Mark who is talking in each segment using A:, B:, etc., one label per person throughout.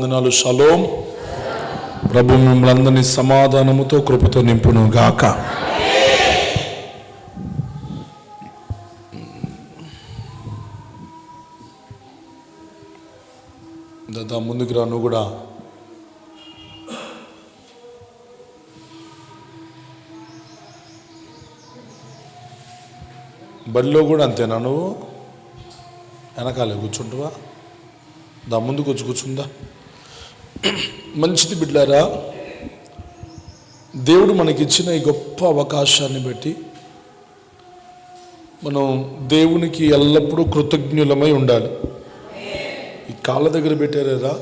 A: వందనాలు. షలోం. ప్రభు మిమ్మల్ని అందరినీ సమాధానముతో కృపతో నింపును గాక. దాదా ముందుకు రా. నువ్వు కూడా బడిలో కూడా అంతేనా? నువ్వు వెనకాలే కూర్చుంటావా? దా ముందుకు వచ్చి కూర్చుందా. మంచిది బిడ్డారా, దేవుడు మనకిచ్చిన ఈ గొప్ప అవకాశాన్ని బట్టి మనం దేవునికి ఎల్లప్పుడూ కృతజ్ఞులమై ఉండాలి. ఈ కాళ్ళ దగ్గర పెట్టారా,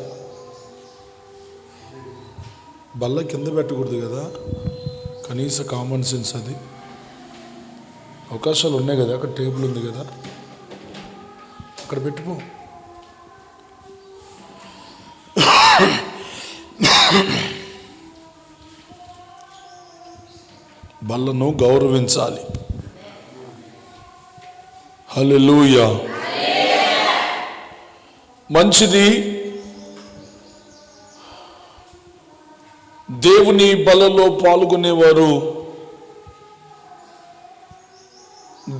A: బల్ల కింద పెట్టకూడదు కదా, కనీస కామన్ సెన్స్. అది అవకాశాలు ఉన్నాయి కదా, అక్కడ టేబుల్ ఉంది కదా, అక్కడ పెట్టుకో. బల్లను గౌరవించాలి. హల్లెలూయా. మంచిది. దేవుని బలలో పాల్గొనేవారు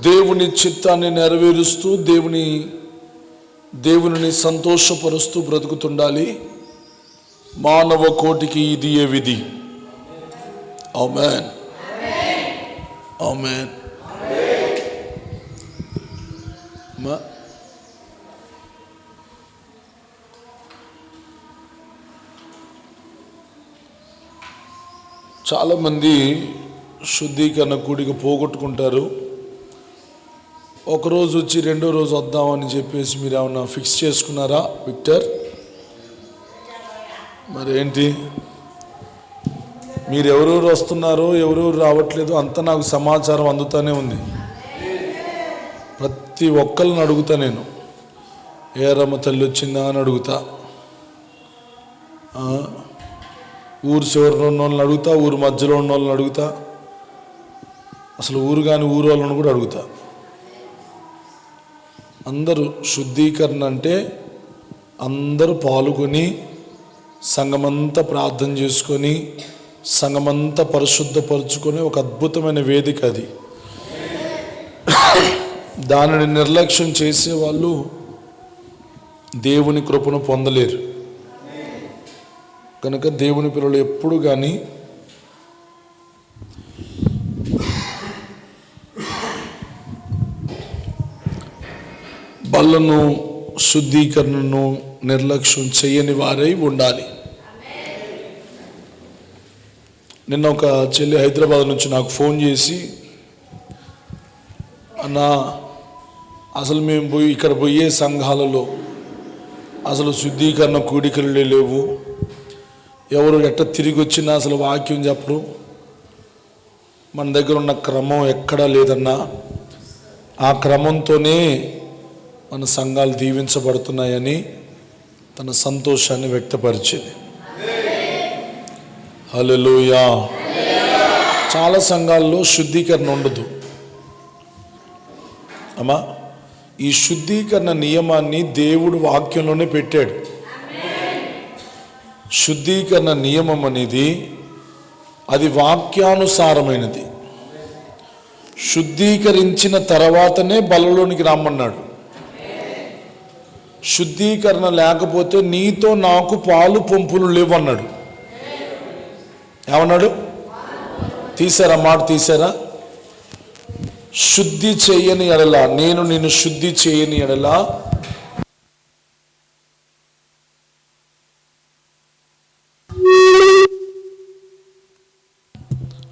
A: దేవుని చిత్తాన్ని నెరవేరుస్తూ దేవుని సంతోషపరుస్తూ బ్రతుకుతుండాలి. మానవ కోటికి ఇది ఏ విధి. ఆమేన్, ఆమేన్. చాలామంది శుద్ధీకరణ కూడిక పోగొట్టుకుంటారు. ఒకరోజు వచ్చి రెండో రోజు వద్దామని చెప్పేసి మీరు ఏమన్నా ఫిక్స్ చేసుకున్నారా విక్టర్? మరి ఏంటి, మీరు ఎవరెవరు వస్తున్నారో ఎవరెవరు రావట్లేదు అంతా నాకు సమాచారం అందుతూనే ఉంది. ప్రతి ఒక్కరిని అడుగుతా నేను, ఏరమ్మ తల్లి వచ్చిందా అని అడుగుతా, ఊరు చివరిలో ఉన్న వాళ్ళని అడుగుతా, ఊరు మధ్యలో ఉన్న వాళ్ళని అడుగుతా, అసలు ఊరు కాని ఊరు వాళ్ళని కూడా అడుగుతా. అందరూ శుద్ధీకరణ అంటే అందరూ పాల్గొని సంఘమంతా ప్రార్థన చేసుకొని సంఘమంతా పరిశుద్ధపరుచుకొని ఒక అద్భుతమైన వేదిక అది. దానిని నిర్లక్ష్యం చేసేవాళ్ళు దేవుని కృపను పొందలేరు. కనుక దేవుని పిల్లలు ఎప్పుడు కానీ బల్లను శుద్ధీకరణను నిర్లక్ష్యం చేయని వారై ఉండాలి. నిన్న ఒక చెల్లి హైదరాబాద్ నుంచి నాకు ఫోన్ చేసి, అన్నా అసలు మేము ఇక్కడ పోయే సంఘాలలో అసలు శుద్ధీకరణ కూడికలు లేవు, ఎవరు ఎట్ట తిరిగి వచ్చినా అసలు వాక్యం చెప్పరు, మన దగ్గర ఉన్న క్రమం ఎక్కడా లేదన్నా, ఆ క్రమంతోనే మన సంఘాలు దీవించబడుతున్నాయని తన సంతోషాన్ని వ్యక్తపరిచింది. హల్లెలూయా. చాలా సంఘాల్లో శుద్ధీకరణ ఉండదు అమ్మా. ఈ శుద్ధీకరణ నియమాన్ని దేవుడు వాక్యంలోనే పెట్టాడు. శుద్ధీకరణ నియమం అనేది అది వాక్యానుసారమైనది. శుద్ధీకరించిన తర్వాతనే బలలోనికి రమ్మన్నాడు. శుద్ధీకరణ లేకపోతే నీతో నాకు పాలు పంపులు లేవన్నాడు. ఏమన్నాడు? తీసారా మాట? తీసారా? శుద్ధి చేయని ఎడల, నేను నిన్ను శుద్ధి చేయని ఎడల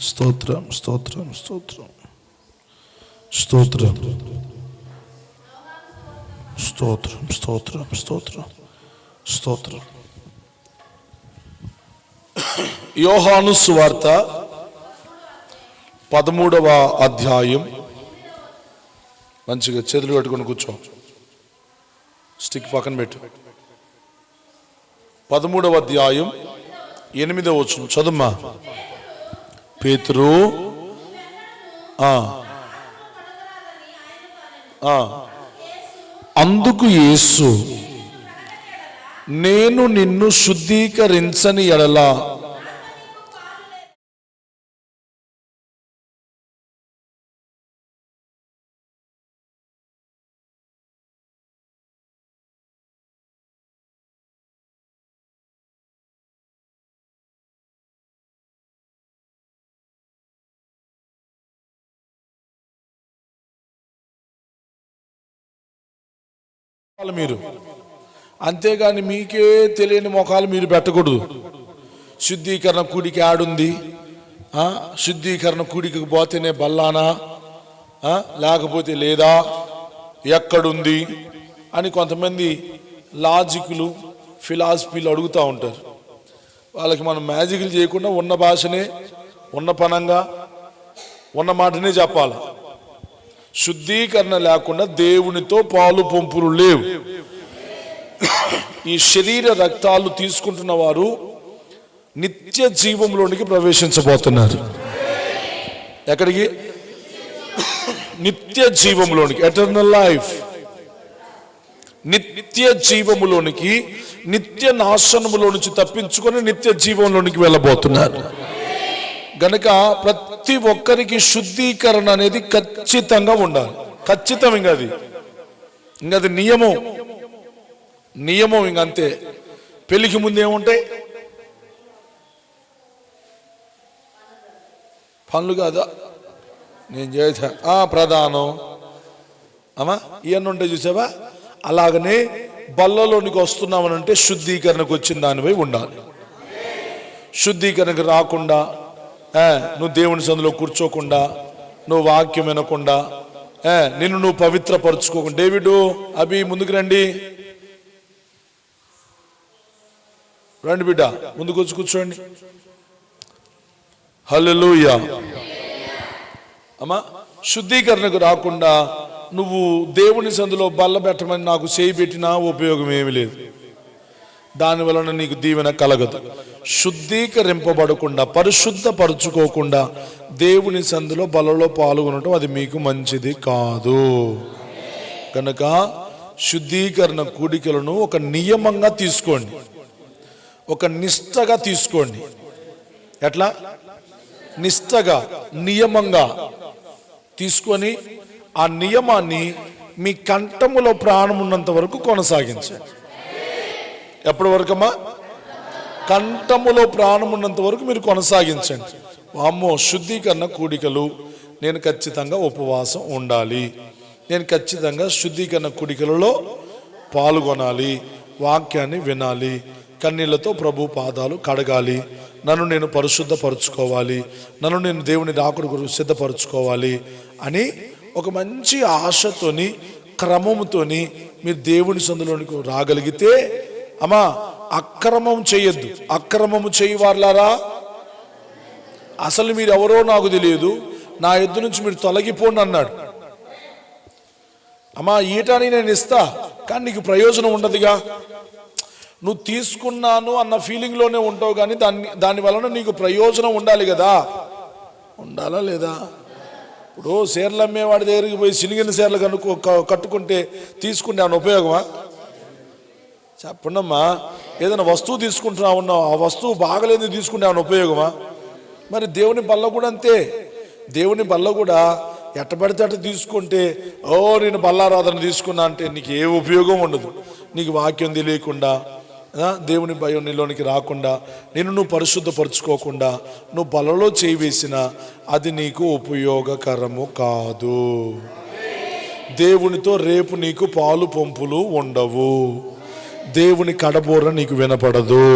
A: స్తోత్రం, స్తోత్రం, స్తోత్రం, స్తోత్రం, స్తోత్రం, స్తోత్రం, స్తోత్రం, స్తోత్రం. యోహాను సువార్త 13వ అధ్యాయం. మంచిగా చేతులు పెట్టుకొని కూర్చో, స్టిక్ పక్కన పెట్టు. 13వ అధ్యాయం 8వ వచనం చదుమ్మా. పేతురు అందుకు యేసు నేను నిన్ను శుద్ధీకరించని ఎడల మీరు, అంతేగాని మీకే తెలియని మొఖాలు మీరు పెట్టకూడదు. శుద్ధీకరణ కూడికి ఆడుంది, శుద్ధీకరణ కూడికి పోతేనే బల్లానా, లేకపోతే లేదా, ఎక్కడుంది అని కొంతమంది లాజిక్లు ఫిలాసఫీలు అడుగుతూ ఉంటారు. వాళ్ళకి మనం మ్యాజిక్లు చేయకుండా ఉన్న భాషనే ఉన్న పనంగా ఉన్న మాటనే చెప్పాలి. శుద్ధీకరణ లేకుండా దేవునితో పాలు పంపులు లేవు. ఈ శరీర రక్తాలు తీసుకుంటున్న వారు నిత్య జీవంలోనికి ప్రవేశించబోతున్నారు. ఎక్కడికి? నిత్య జీవంలోనికి, ఎటర్నల్ లైఫ్. నిత్య జీవములోనికి, నిత్య నాశనములో నుంచి తప్పించుకొని నిత్య జీవంలోనికి వెళ్ళబోతున్నారు. గనక ప్రతి ఒక్కరికి శుద్ధీకరణ అనేది ఖచ్చితంగా ఉండాలి. ఖచ్చితం. అది నియమం ఇంకంతే. పెళ్లికి ముందు ఏముంటాయి? పనులు కాదా నేను చేసా ప్రధానం ఇవన్నీ ఉంటాయి చూసావా. అలాగనే బల్లలోనికి వస్తున్నామనంటే శుద్ధీకరణకు వచ్చిన దానిపై ఉండాలి. శుద్ధీకరణకు రాకుండా నువ్వు దేవుని సందులో కూర్చోకుండా, నువ్వు వాక్యం వినకుండా, నిన్ను నువ్వు పవిత్రపరచుకోకుండా. డేవిడు, అభి ముందుకు రండి బిడ్డ, ముందుకు వచ్చి కూర్చోండి. హల్లెలూయా. అమ్మా, శుద్ధీకరణకు రాకుండా నువ్వు దేవుని సందులో బల్ల పెట్టమని నాకు చేయి పెట్టినా ఉపయోగం ఏమి లేదు. దానివలన నీకు దీవెన కలగదు. శుద్ధీకరింపబడకుండా, పరిశుద్ధపరచుకోకుండా దేవుని సందులో బలలో పాల్గొనటం అది మీకు మంచిది కాదు. కనుక శుద్ధీకరణ కూడికలను ఒక నియమంగా తీసుకోండి, ఒక నిష్టగా తీసుకోండి. ఎట్లా? నిష్టగా, నియమంగా తీసుకొని ఆ నియమాన్ని మీ కంఠములో ప్రాణం ఉన్నంత వరకు కొనసాగించండి. ఎప్పటి వరకమ్మా? కంఠములో ప్రాణం ఉన్నంత వరకు మీరు కొనసాగించండి. అమ్మో, శుద్ధీకరణ కూడికలు, నేను ఖచ్చితంగా ఉపవాసం ఉండాలి, నేను ఖచ్చితంగా శుద్ధీకరణ కూడికలలో పాల్గొనాలి, వాక్యాన్ని వినాలి, కన్నీళ్లతో ప్రభు పాదాలు కడగాలి, నన్ను నేను పరిశుద్ధపరచుకోవాలి, నన్ను నేను దేవుని రాకడ కొరకు సిద్ధపరచుకోవాలి అని ఒక మంచి ఆశతోని, క్రమముతోని మీరు దేవుని సందులోనికి రాగలిగితే, అమ్మా అక్రమం చేయొద్దు. అక్రమము చేయవార్లారా, అసలు మీరు ఎవరో నాకు తెలియదు, నా ఎద్దు నుంచి మీరు తొలగిపోండి అన్నాడు. అమ్మా, ఈటాని నేను ఇస్తా, కానీ నీకు ప్రయోజనం ఉండదుగా. నువ్వు తీసుకున్నాను అన్న ఫీలింగ్లోనే ఉంటావు, కానీ దాని వలన నీకు ప్రయోజనం ఉండాలి కదా. ఉండాలా లేదా? ఇప్పుడు చీరలు అమ్మేవాడి దగ్గరికి పోయి చినిగిన చీరలు కట్టుకుంటే తీసుకుంటే ఏమైనా ఉపయోగమా? చెప్పండమ్మా. ఏదైనా వస్తువు తీసుకుంటున్నా ఉన్నావు, ఆ వస్తువు బాగలేదు తీసుకుంటే ఏమైనా ఉపయోగమా? మరి దేవుని బల్ల కూడా అంతే. దేవుని బల్ల కూడా ఎట్టబడితే అట్ట తీసుకుంటే, నేను బల్లారాధన తీసుకున్నా అంటే నీకు ఏ ఉపయోగం ఉండదు. నీకు వాక్యం తెలియకుండా, దేవుని భయం నీలోనికి రాకుండా, నిన్ను నువ్వు పరిశుద్ధపరచుకోకుండా నువ్వు బలలో చేయి వేసినా అది నీకు ఉపయోగకరము కాదు. దేవునితో రేపు నీకు పాలు పంపులు ఉండవు, దేవుని కడబోర నీకు వినపడదు,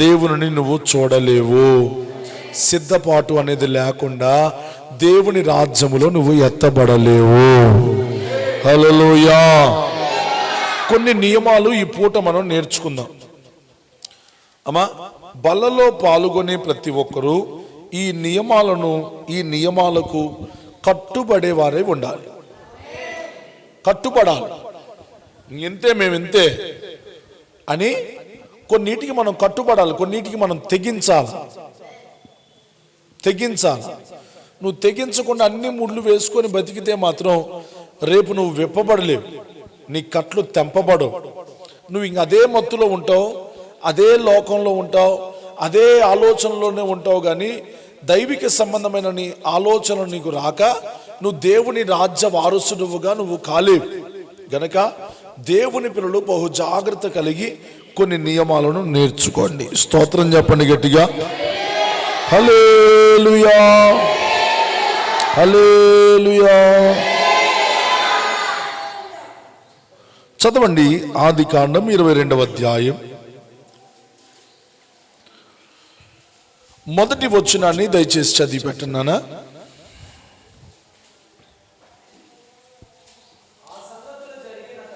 A: దేవుని నువ్వు చూడలేవు. సిద్ధపాటు అనేది లేకుండా దేవుని రాజ్యములో నువ్వు ఎత్తబడలేవు. హల్లెలూయా. కొన్ని నియమాలు ఈ పూట మనం నేర్చుకుందాం. అమ్మా, బలలో పాల్గొనే ప్రతి ఒక్కరూ ఈ నియమాలకు కట్టుబడేవారే ఉండాలి. కట్టుబడాలి. ఇంతే, మేము ఇంతే అని కొన్నిటికి మనం కట్టుబడాలి, కొన్నిటికి మనం తెగించాలి. నువ్వు తెగించకుండా అన్ని ముళ్ళు వేసుకొని బతికితే మాత్రం రేపు నువ్వు విప్పబడలేవు, నీ కట్లు తెంపబడవు, నువ్వు ఇంక అదే మత్తులో ఉంటావు, అదే లోకంలో ఉంటావు, అదే ఆలోచనలోనే ఉంటావు. కానీ దైవిక సంబంధమైన నీ ఆలోచనలు నీకు రాక నువ్వు దేవుని రాజ్య వారసుడువుగా నువ్వు కాలేవు. గనక దేవుని పిల్లలు బహు జాగ్రత్త కలిగి కొన్ని నియమాలను నేర్చుకోండి. స్తోత్రం చెప్పండి గట్టిగా. హల్లెలూయా, హల్లెలూయా. చదవండి ఆదికాండం 22వ అధ్యాయం మొదటి వచనాన్ని దయచేసి చదివి పెట్టన్నానా.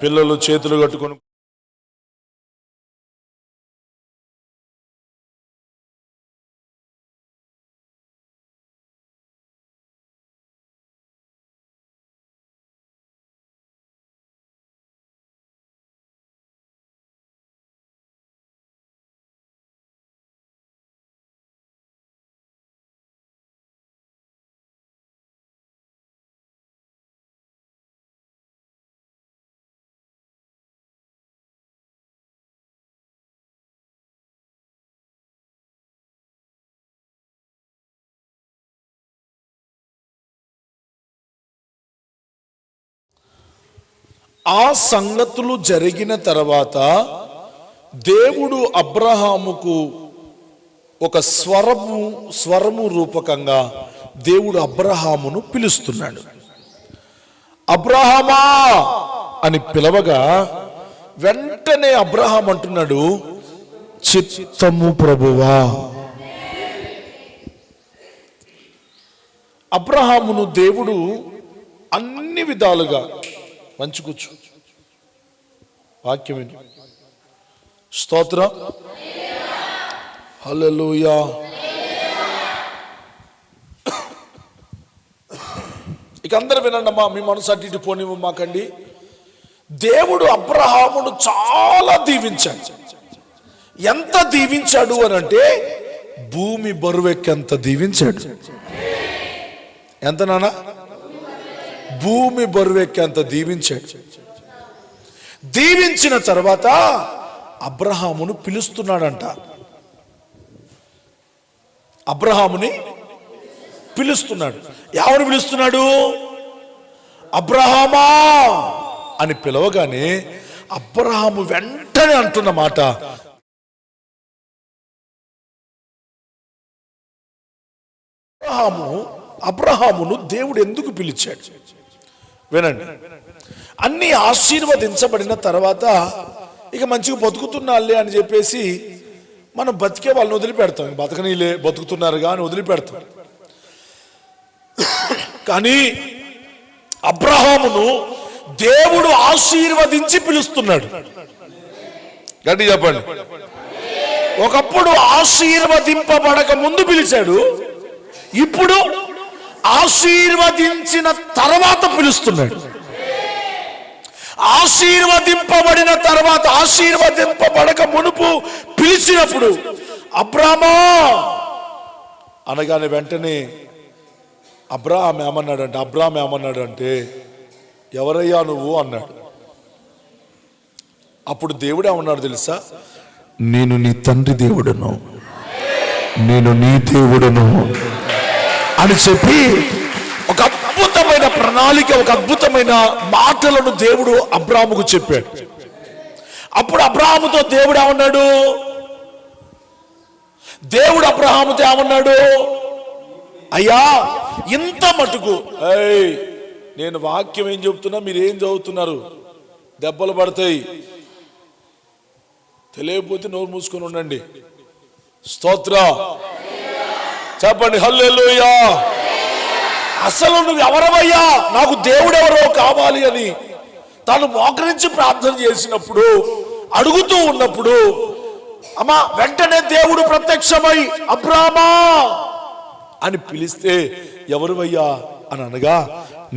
A: పిల్లలు చేతులు కట్టుకొని ఆ సంగతులు జరిగిన తర్వాత దేవుడు అబ్రహాముకు ఒక స్వరము రూపకంగా దేవుడు అబ్రహామును పిలుస్తున్నాడు. అబ్రహామా అని పిలవగా వెంటనే అబ్రహాం అంటున్నాడు, చిత్తము ప్రభువా. అబ్రహామును దేవుడు అన్ని విధాలుగా మంచి కూర్చు వాక్యం స్తోత్రం, హల్లెలూయా. ఇక అందరు వినండి అమ్మా, మీ మనసు అటు ఇటు పోనివ్వమాకండి. దేవుడు అబ్రహామును చాలా దీవించాడు. ఎంత దీవించాడు అని అంటే భూమి బరువెక్కేంత దీవించాడు. ఎంత నాన్న? భూమి బరువెక్కేంత దీవించాడు. దీవించిన తర్వాత అబ్రహామును పిలుస్తున్నాడంట. అబ్రహాముని పిలుస్తున్నాడు. ఎవరు పిలుస్తున్నాడు? అబ్రహామా అని పిలవగానే అబ్రహాము వెంటనే అంటున్న మాట, అబ్రహామును దేవుడు ఎందుకు పిలిచాడు? వినండి. అన్ని ఆశీర్వదించబడిన తర్వాత ఇక మంచిగా బతుకుతున్నాళ్ళే అని చెప్పేసి మనం బతికే వాళ్ళని వదిలిపెడతాం. బతకనీలే, బతుకుతున్నారు కానీ వదిలిపెడతాం. కానీ అబ్రహామును దేవుడు ఆశీర్వదించి పిలుస్తున్నాడు. గట్టి చెప్పండి. ఒకప్పుడు ఆశీర్వదింపబడక ముందు పిలిచాడు, ఇప్పుడు ఆశీర్వదించిన తర్వాత పిలుస్తున్నాడు. ఆశీర్వదింపబడిన తర్వాత, ఆశీర్వదింపబడక మునుపు పిలిచినప్పుడు అబ్రామా అనగానే వెంటనే అబ్రాహాం ఏమన్నాడంటే ఎవరయ్యా నువ్వు అన్నాడు. అప్పుడు దేవుడు ఏమన్నాడు తెలుసా? నేను నీ తండ్రి దేవుడును, నేను నీ దేవుడును అని చెప్పి ఒక అద్భుతమైన ప్రణాళిక, ఒక అద్భుతమైన మాటలను దేవుడు అబ్రాహాముకు చెప్పాడు. అప్పుడు అబ్రాహాముతో దేవుడు ఏమన్నాడు? దేవుడు అబ్రహాముతో ఏమన్నాడు? అయ్యా ఇంత మటుకు, నేను వాక్యం ఏం చెబుతున్నా, మీరు ఏం చదువుతున్నారు? దెబ్బలు పడతాయి, తెలియకపోతే నోరు మూసుకొని ఉండండి. స్తోత్ర చెప్పండి, హల్లెలూయా. అసలు నువ్వు ఎవరవయ్యా, నాకు దేవుడెవరో కావాలి అని తాను మోకరించి ప్రార్థన చేసినప్పుడు, అడుగుతూ ఉన్నప్పుడు అమ్మా వెంటనే దేవుడు ప్రత్యక్షమై అబ్రామా అని పిలిస్తే ఎవరువయ్యా అని అనగా,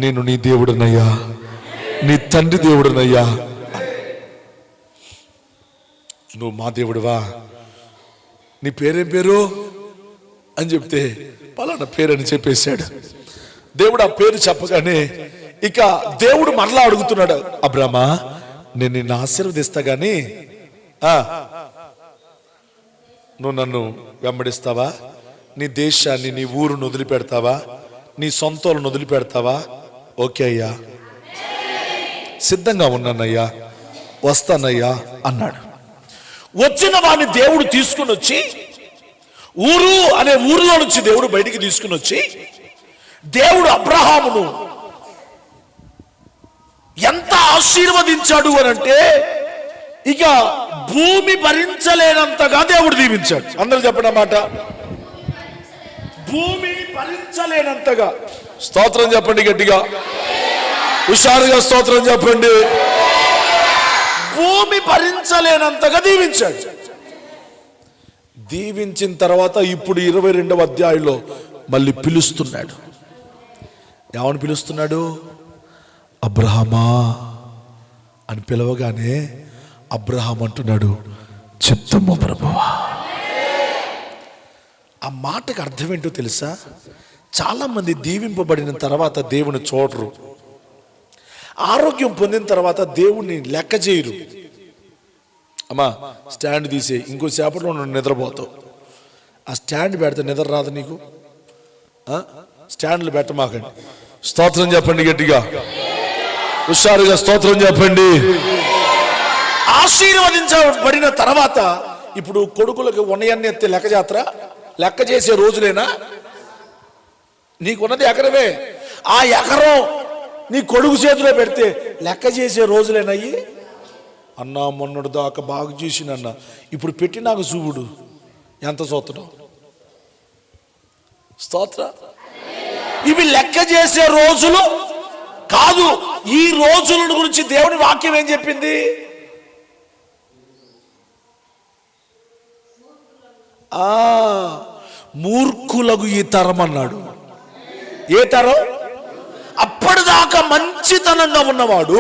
A: నేను నీ దేవుడనయ్యా, నీ తండ్రి దేవుడనయ్యా. నువ్వు మా దేవుడువా? నీ పేరేం పేరు అని చెప్తే పలానా పేరు అని చెప్పేశాడు. దేవుడు ఆ పేరు చెప్పగానే ఇక దేవుడు మరలా అడుగుతున్నాడు, అబ్రామా నేను నిన్ను ఆశీర్వదిస్తా గాని నువ్వు నన్ను వెంబడిస్తావా? నీ దేశాన్ని, నీ ఊరును వదిలిపెడతావా? నీ సొంతలను వదిలిపెడతావా? ఓకే అయ్యా, సిద్ధంగా ఉన్నానయ్యా, వస్తానయ్యా అన్నాడు. వచ్చిన వాడిని దేవుడు తీసుకుని వచ్చి, ఊరు అనే ఊరిలో నుంచి దేవుడు బయటికి తీసుకుని వచ్చి, దేవుడు అబ్రహామును ఎంత ఆశీర్వదించాడు అని అంటే, ఇక భూమి భరించలేనంతగా దేవుడు దీవించాడు. అందరూ చెప్పడం మాట, భూమి భరించలేనంతగా. స్తోత్రం చెప్పండి గట్టిగా, హుషారుగా స్తోత్రం చెప్పండి. భూమి భరించలేనంతగా దీవించాడు. దీవించిన తర్వాత ఇప్పుడు 22వ అధ్యాయంలో మళ్ళీ పిలుస్తున్నాడు. ఏమని పిలుస్తున్నాడు? అబ్రహామా అని పిలవగానే అబ్రహాం అంటున్నాడు, చిత్తము ప్రభువా. ఆ మాటకు అర్థం ఏంటో తెలుసా? చాలా మంది దీవింపబడిన తర్వాత దేవుని చూడరు, ఆరోగ్యం పొందిన తర్వాత దేవుణ్ణి లెక్క చేయరు. అమ్మా స్టాండ్ తీసే, ఇంకో సేపట్లో నువ్వు నిద్రపోతావు. ఆ స్టాండ్ పెడితే నిద్ర రాదు నీకు. స్టాండ్లు పెట్టమాకండి. స్తోత్రం చెప్పండి గట్టిగా, హుషారుగా స్తోత్రం చెప్పండి. ఆశీర్వదించబడిన తర్వాత ఇప్పుడు కొడుకులకు ఉన్నయన్ని ఎత్తే లెక్క జాత్ర, లెక్క చేసే రోజులేనా? నీకున్నది ఎకరమే, ఆ ఎకరం నీ కొడుకు చేతిలో పెడితే లెక్క చేసే రోజులేనయ్యి. అన్నా మొన్నడు దాకా బాగా చేసినన్న, ఇప్పుడు పెట్టి నాకు చూపుడు ఎంత చూస్తాడు. స్తోత్ర. ఇవి లెక్క చేసే రోజులు కాదు. ఈ రోజుల గురించి దేవుని వాక్యం ఏం చెప్పింది? మూర్ఖులకు ఈ తరం అన్నాడు. ఏ తరం? అప్పటిదాకా మంచితనంగా ఉన్నవాడు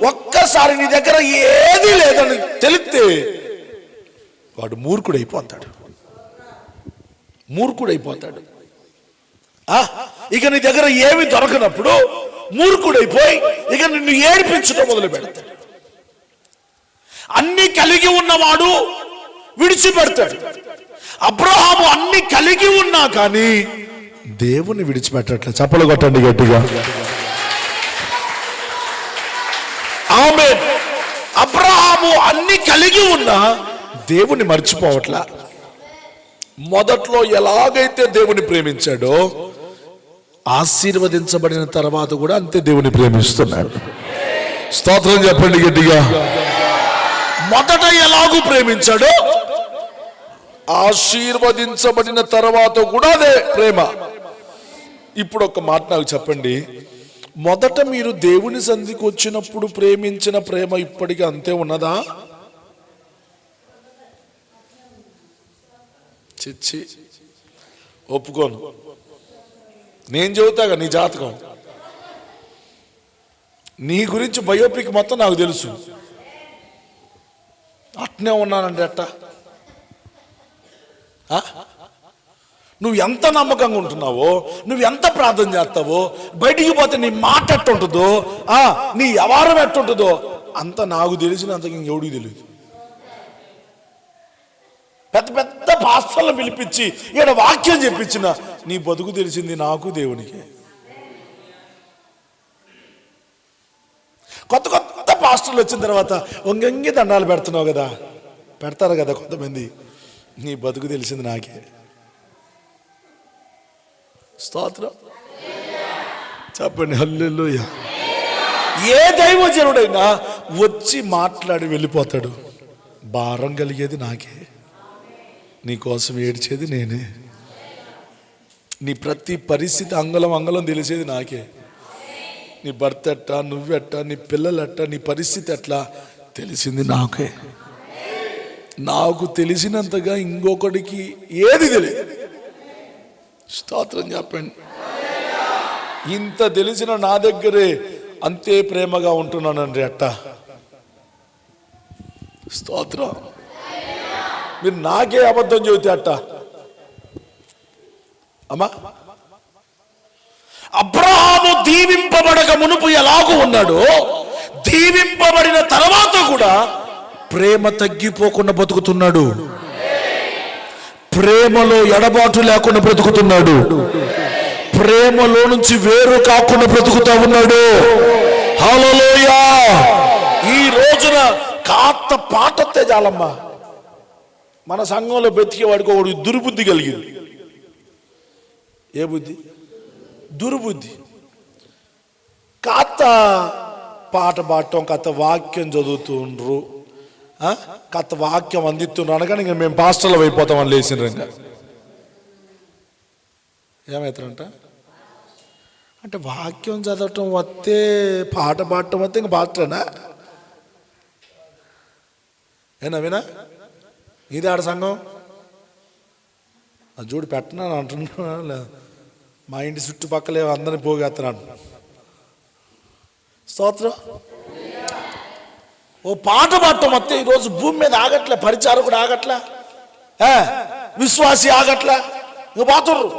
A: ఒక్కసారి నీ దగ్గర ఏది లేదని తెలిస్తే వాడు మూర్ఖుడైపోతాడు. మూర్ఖుడైపోతాడు. ఇక నీ దగ్గర ఏమి దొరకనప్పుడు మూర్ఖుడైపోయి ఇక నిన్ను ఏడిపించడం మొదలు పెడతాడు. అన్ని కలిగి ఉన్నవాడు విడిచిపెడతాడు. అబ్రహాము అన్ని కలిగి ఉన్నా కానీ దేవుని విడిచిపెట్టట్లే. చప్పలు కొట్టండి గట్టిగా. ఆమేన్. అబ్రహాము అన్ని కలిగి ఉన్నా దేవుని మర్చిపోవట్లా. మొదట్లో ఎలాగైతే దేవుని ప్రేమించాడో ఆశీర్వదించబడిన తర్వాత కూడా అంతే దేవుని ప్రేమిస్తున్నాడు. స్తోత్రం చెప్పండి గట్టిగా. మొదట ఎలాగూ ప్రేమించాడో ఆశీర్వదించబడిన తర్వాత కూడా అదే ప్రేమ. ఇప్పుడు ఒక మాట నాకు చెప్పండి, మొదట మీరు దేవుని సన్నిధికి వచ్చినప్పుడు ప్రేమించిన ప్రేమ ఇప్పటికీ అంతే ఉన్నదా? చిచ్చి, ఒప్పుకోను. నేను చెబుతాగా నీ జాతకం, నీ గురించి బయోపిక్ మొత్తం నాకు తెలుసు. అట్నే ఉన్నానంటే అట్ట. నువ్వు ఎంత నమ్మకంగా ఉంటున్నావో, నువ్వు ఎంత ప్రార్థన చేస్తావో, బయటికి పోతే నీ మాట ఎట్టుంటుందో, నీ వ్యవహారం ఎట్టుంటుందో అంత నాకు తెలిసినంతకు ఇంకెవడికి తెలియదు. పెద్ద పెద్ద పాస్టర్లను పిలిపించి ఇక్కడ వాక్యం చెప్పించిన నీ బతుకు తెలిసింది నాకు దేవునికి. కొత్త కొత్త పాస్టర్లు వచ్చిన తర్వాత వంగంగి దండాలు పెడుతున్నావు కదా, పెడతారు కదా కొంతమంది. నీ బతుకు తెలిసింది నాకే. స్తోత్రం చెప్పండి. హల్లెలూయా. ఏ దైవజనుడైనా వచ్చి మాట్లాడి వెళ్ళిపోతాడు. భారం కలిగేది నాకే, నీ కోసం ఏడ్చేది నేనే. నీ ప్రతి పరిస్థితి అంగళం అంగళం తెలిసేది నాకే. నీ భర్త ఎట్టా, నువ్వెట్టా, నీ పిల్లలెట్టా, నీ పరిస్థితి ఎట్లా తెలిసింది నాకే. నాకు తెలిసినంతగా ఇంకొకటికి ఏది తెలియదు. స్తోత్రం చెప్పండి. ఇంత తెలిసిన నా దగ్గరే అంతే ప్రేమగా ఉంటున్నానండి అట్ట. స్తోత్రం. మీరు నాకే అబద్ధం చెబితే అట్ట. అమ్మా, అబ్రహాము దీవింపబడక మునుపు ఎలాగూ ఉన్నాడో దీవింపబడిన తర్వాత కూడా ప్రేమ తగ్గిపోకుండా బతుకుతున్నాడు. ప్రేమలో ఎడబాటు లేకుండా బ్రతుకుతున్నాడు. ప్రేమలో నుంచి వేరు కాకుండా బ్రతుకుతా ఉన్నాడు. హల్లెలూయా. ఈ రోజున కాస్త పాటొత్తే చాలమ్మా, మన సంఘంలో బ్రతికేవాడికి ఒకడు దుర్బుద్ధి కలిగింది. ఏ బుద్ధి? దుర్బుద్ధి. కాస్త పాట పాడటం, కాస్త వాక్యం చదువుతుండ్రు, కాస్త వాక్యం అందిస్తున్నారు అనగానే ఇంకా మేము పాస్టర్లు అయిపోతామని లేచిన రంగా ఏమవుతారంట అంటే వాక్యం చదవటం వస్తే పాట పాడటం వస్తే ఇంక పాటనా? ఏనా వినా ఇది ఆడ సంఘం అది చూడు పెట్టినాను అంటున్నా. మా ఇంటి చుట్టుపక్కలే అందరిని పోగేస్తున్నాను. స్తోత్రం. ఓ పాట పాడటం వస్తే ఈరోజు భూమి మీద ఆగట్లే, పరిచారకుడు ఆగట్లా, విశ్వాసి ఆగట్లా, ఇంక పోతుర్రు.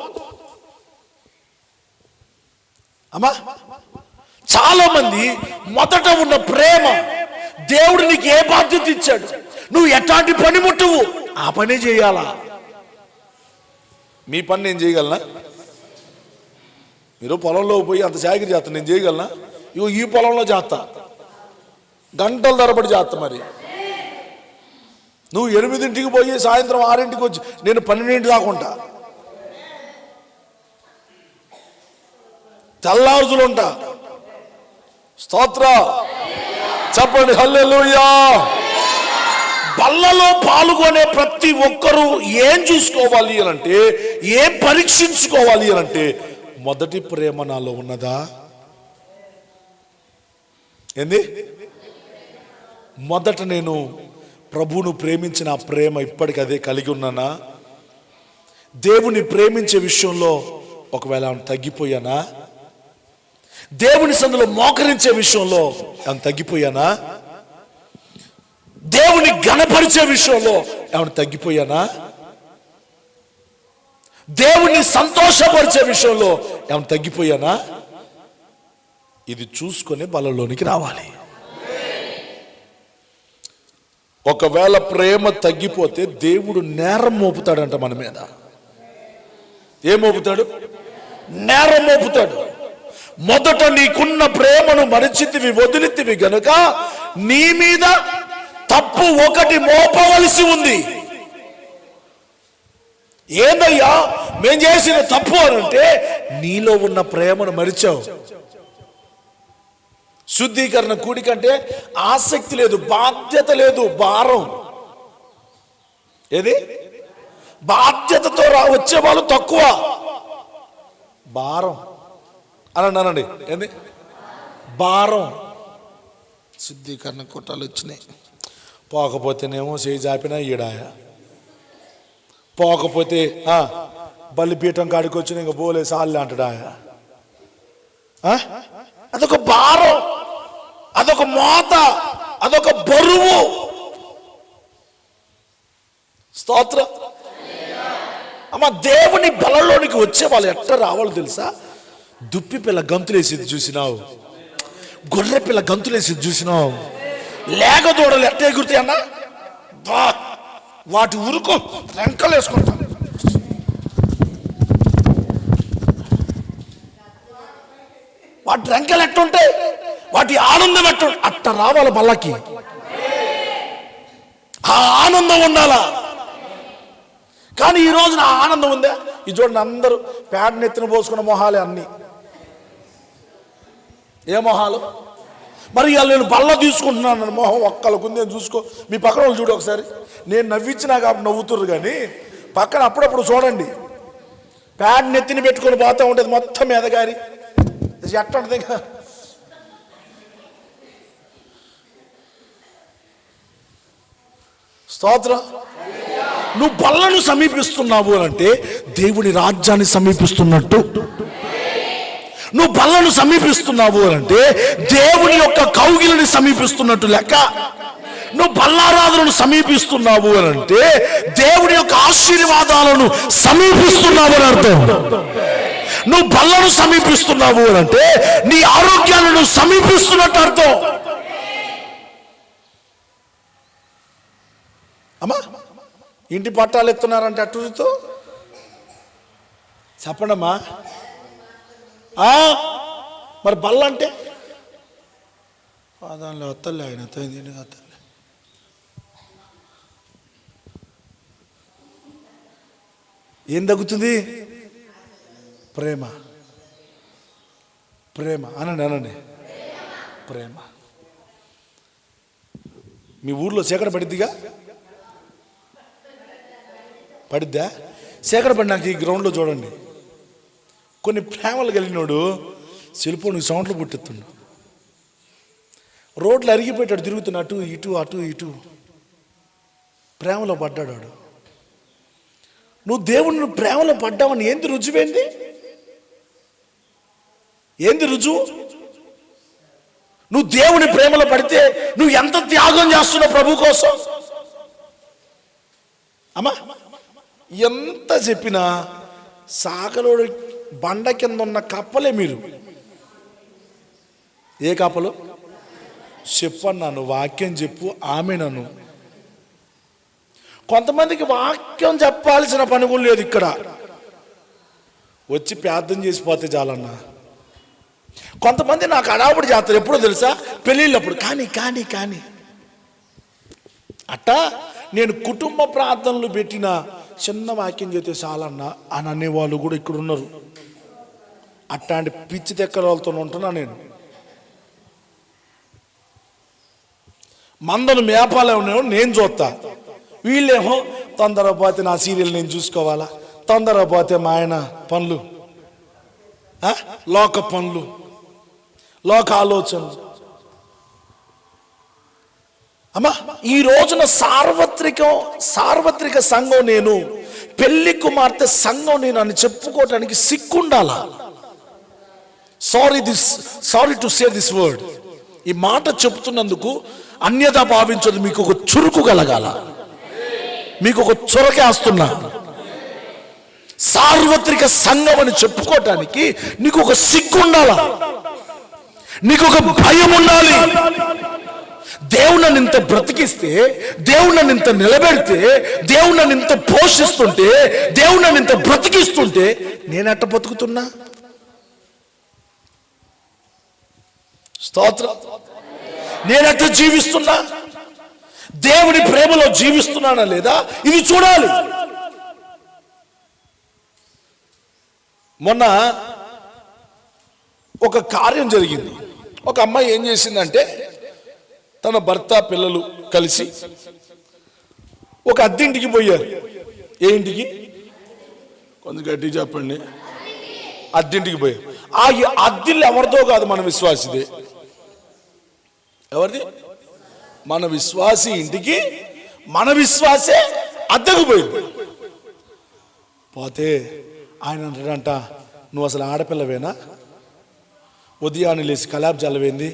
A: అమ్మా చాలా మంది మొదట ఉన్న ప్రేమ, దేవుడు నీకు ఏ బాధ్యత ఇచ్చాడు, నువ్వు ఎట్లాంటి పనిముట్టువు ఆ పని చేయాలా. మీ పని నేను చేయగలనా? మీరు పొలంలో పోయి అంత చాకరీ చేస్తా, నేను చేయగలనా? ఇగో ఈ పొలంలో చేస్తా, గంటల తరబడి చేస్తా. మరి నువ్వు 8ంటికి పోయి సాయంత్రం 6ంటికి వచ్చి నేను 12 దాకా ఉంటా, తెల్లారుజులు ఉంటా. స్తోత్ర చెప్పండి హల్లెలూయా. బల్లలో పాల్గొనే ప్రతి ఒక్కరూ ఏం చూసుకోవాలి అనంటే, ఏం పరీక్షించుకోవాలి అనంటే, మొదటి ప్రేమ నాలో ఉన్నదా? ఏంది? మొదట నేను ప్రభువును ప్రేమించిన ఆ ప్రేమ ఇప్పటికి అదే కలిగి ఉన్నానా? దేవుని ప్రేమించే విషయంలో ఒకవేళ తగ్గిపోయానా? దేవుని సందులో మోకరించే విషయంలో ఏమైనా తగ్గిపోయానా? దేవుని ఘనపరిచే విషయంలో ఏమైనా తగ్గిపోయానా? దేవుని సంతోషపరిచే విషయంలో ఏమైనా తగ్గిపోయానా? ఇది చూసుకొని బలంలోనికి రావాలి. ఒకవేళ ప్రేమ తగ్గిపోతే దేవుడు నేరం మోపుతాడంట మన మీద. ఏం మోపుతాడు? నేరం మోపుతాడు. మొదట నీకున్న ప్రేమను మరిచితివి, వదిలితివి గనుక నీ మీద తప్పు ఒకటి మోపవలసి ఉంది. ఏందయ్యా మేం చేసిన తప్పు అనంటే, నీలో ఉన్న ప్రేమను మరిచావు. శుద్ధీకరణ కూడికంటే ఆసక్తి లేదు, బాధ్యత లేదు, భారం. ఏది? బాధ్యతతో వచ్చే వాళ్ళు తక్కువ, భారం అనండి. ఏంది? భారం. శుద్ధీకరణ కుట్రాలు వచ్చినాయి, పోకపోతేనేమో చేయి జాపినా ఈడాయ, పోకపోతే బలిపీఠం కాడికి వచ్చిన ఇంకా పోలే సాల్లే అంటాడాయ. అదొక భారం, అదొక మోత, అదొక బరువు. స్తోత్రం. అమ్మ దేవుని బలంలోనికి వచ్చే వాళ్ళు ఎట్లా రావాలో తెలుసా? దుప్పి పిల్ల గంతులేసేది చూసినావు, గొర్రె పిల్ల గంతులేసేది చూసినావు, లేక దూడలు ఎట్ట ఎగురుతాయి అన్న, వాటి ఉరుకు రెంకలు వేసుకుంటాం. వాటి రెంకలు ఎట్టుంటాయి, వాటి ఆనందం ఎట్టు అట్ట రావాలి బల్లకి. ఆ ఆనందం ఉండాలా. కానీ ఈ రోజున ఆ ఆనందం ఉందా? ఈ చూడండి, అందరూ ప్యాడ్ని ఎత్తున పోసుకున్న మొహాలే అన్ని. ఏ మొహాలు? మరి ఇవాళ నేను బల్ల తీసుకుంటున్నాను, మొహం ఒక్కలకుంది అని చూసుకో. మీ పక్కన వాళ్ళు చూడు ఒకసారి. నేను నవ్వించినా కాబట్టి నవ్వుతుర్రు, కానీ పక్కన అప్పుడప్పుడు చూడండి, ప్యాడ్ని ఎత్తిని పెట్టుకొని పోతూ ఉంటుంది మొత్తం ఎదగారి ఎట్ట ఉంటుంది. స్తోత్రం. నువ్వు బల్లను సమీపిస్తున్నావు అంటే దేవుని రాజ్యాన్ని సమీపిస్తున్నట్టు. నువ్వు బల్లను సమీపిస్తున్నావు అంటే దేవుని యొక్క కౌగిలిని సమీపిస్తున్నట్టు లెక్క. నువ్వు బల్లారాధనను సమీపిస్తున్నావు అని అంటే దేవుని యొక్క ఆశీర్వాదాలను సమీపిస్తున్నావు అని అర్థం. నువ్వు బల్లను సమీపిస్తున్నావు అని అంటే నీ ఆరోగ్యాలను సమీపిస్తున్నట్టు అర్థం. అమ్మా ఇంటి పట్టాలు ఎత్తున్నారంటే అటుతో చెప్పండమ్మా. మరి బల్ల అంటే దానిలో వత్తలే ఆయన వత్తలే. ఏం తగ్గుతుంది? ప్రేమ. ప్రేమ అనండి ప్రేమ. మీ ఊర్లో చీకటి పడిద్దిగా? పడిద్దా? చీకటి పడినాక ఈ గ్రౌండ్లో చూడండి, కొన్ని ప్రేమలు కలిగినోడు సెల్ఫోన్కి సౌండ్లు పుట్టిస్తుండు, రోడ్లు అరిగిపోయాడు, తిరుగుతున్న అటు ఇటు అటు ఇటు, ప్రేమలో పడ్డాడు వాడు. నువ్వు దేవుని ప్రేమలో పడ్డావని ఏంది రుజువేంది? ఏంది రుజువు? నువ్వు దేవుని ప్రేమలో పడితే నువ్వు ఎంత త్యాగం చేస్తున్నావు ప్రభు కోసం. అమ్మా ఎంత చెప్పినా సాగలోడు బండ కింద ఉన్న కప్పలే మీరు. ఏ కప్పలు? చెప్పన్నాను, వాక్యం చెప్పు, ఆమె నన్ను. కొంతమందికి వాక్యం చెప్పాల్సిన పని కూడా లేదు, ఇక్కడ వచ్చి ప్రార్థన చేసిపోతే చాలన్నా. కొంతమంది నాకు అడావుడు చేస్తారు, ఎప్పుడో తెలుసా? పెళ్ళిళ్ళప్పుడు. కానీ అట్టా నేను కుటుంబ ప్రార్థనలు పెట్టిన చిన్న వాక్యం చేస్తే చాలన్నా అని అనేవాళ్ళు కూడా ఇక్కడ ఉన్నారు. అట్లాంటి పిచ్చి తెక్కల వాళ్ళతో ఉంటున్నా నేను. మందను మేపాలే ఉన్నాయో నేను చూస్తా, వీళ్ళేమో తొందరగా పోతే నా సీరియల్ నేను చూసుకోవాలా, తొందరగా పోతే మా ఆయన పనులు, లోక పనులు, లోక ఆలోచనలు. అమ్మా ఈ రోజున సార్వత్రిక సంఘం నేను, పెళ్లి కుమార్తె సంఘం నేను అని చెప్పుకోవటానికి సిగ్గుండాలా. Sorry to say this word. ఈ మాట చెప్తున్నందుకు అన్యత భావించదు. మీకు ఒక చురుకు కలగాల, మీకు ఒక చొరకేస్తున్నా. సార్వత్రిక సంఘం అని చెప్పుకోవటానికి నీకు ఒక సిగ్గుండాలా, నీకు ఒక భయం ఉండాలి. దేవుడు నన్ను ఇంత బ్రతికిస్తే, దేవుడు నన్ను ఇంత నిలబెడితే, దేవుడు నన్ను ఇంత పోషిస్తుంటే, దేవుడు నన్ను ఇంత బ్రతికిస్తుంటే నేనెట్ట బతుకుతున్నా? స్తోత్రం. నేనెట్ట జీవిస్తున్నా? దేవుని ప్రేమలో జీవిస్తున్నానా లేదా ఇది చూడాలి. మొన్న ఒక కార్యం జరిగింది. ఒక అమ్మాయి ఏం చేసిందంటే, తన భర్త పిల్లలు కలిసి ఒక అద్దెంటికి పోయారు. ఏ ఇంటికి? కొంచెం గట్టిగా చెప్పండి. అద్దెంటికి పోయారు. ఆ అద్దెలు ఎవరిదో కాదు, మన విశ్వాసిదే. ఎవరిది? మన విశ్వాసి ఇంటికి మన విశ్వాసే అద్దెకు పోయింది. పోతే ఆయన అంటాడంట, నువ్వు అసలు ఆడపిల్లవేనా? ఉదయాన్నే లేచి కలాబ్ జల్లవేంది,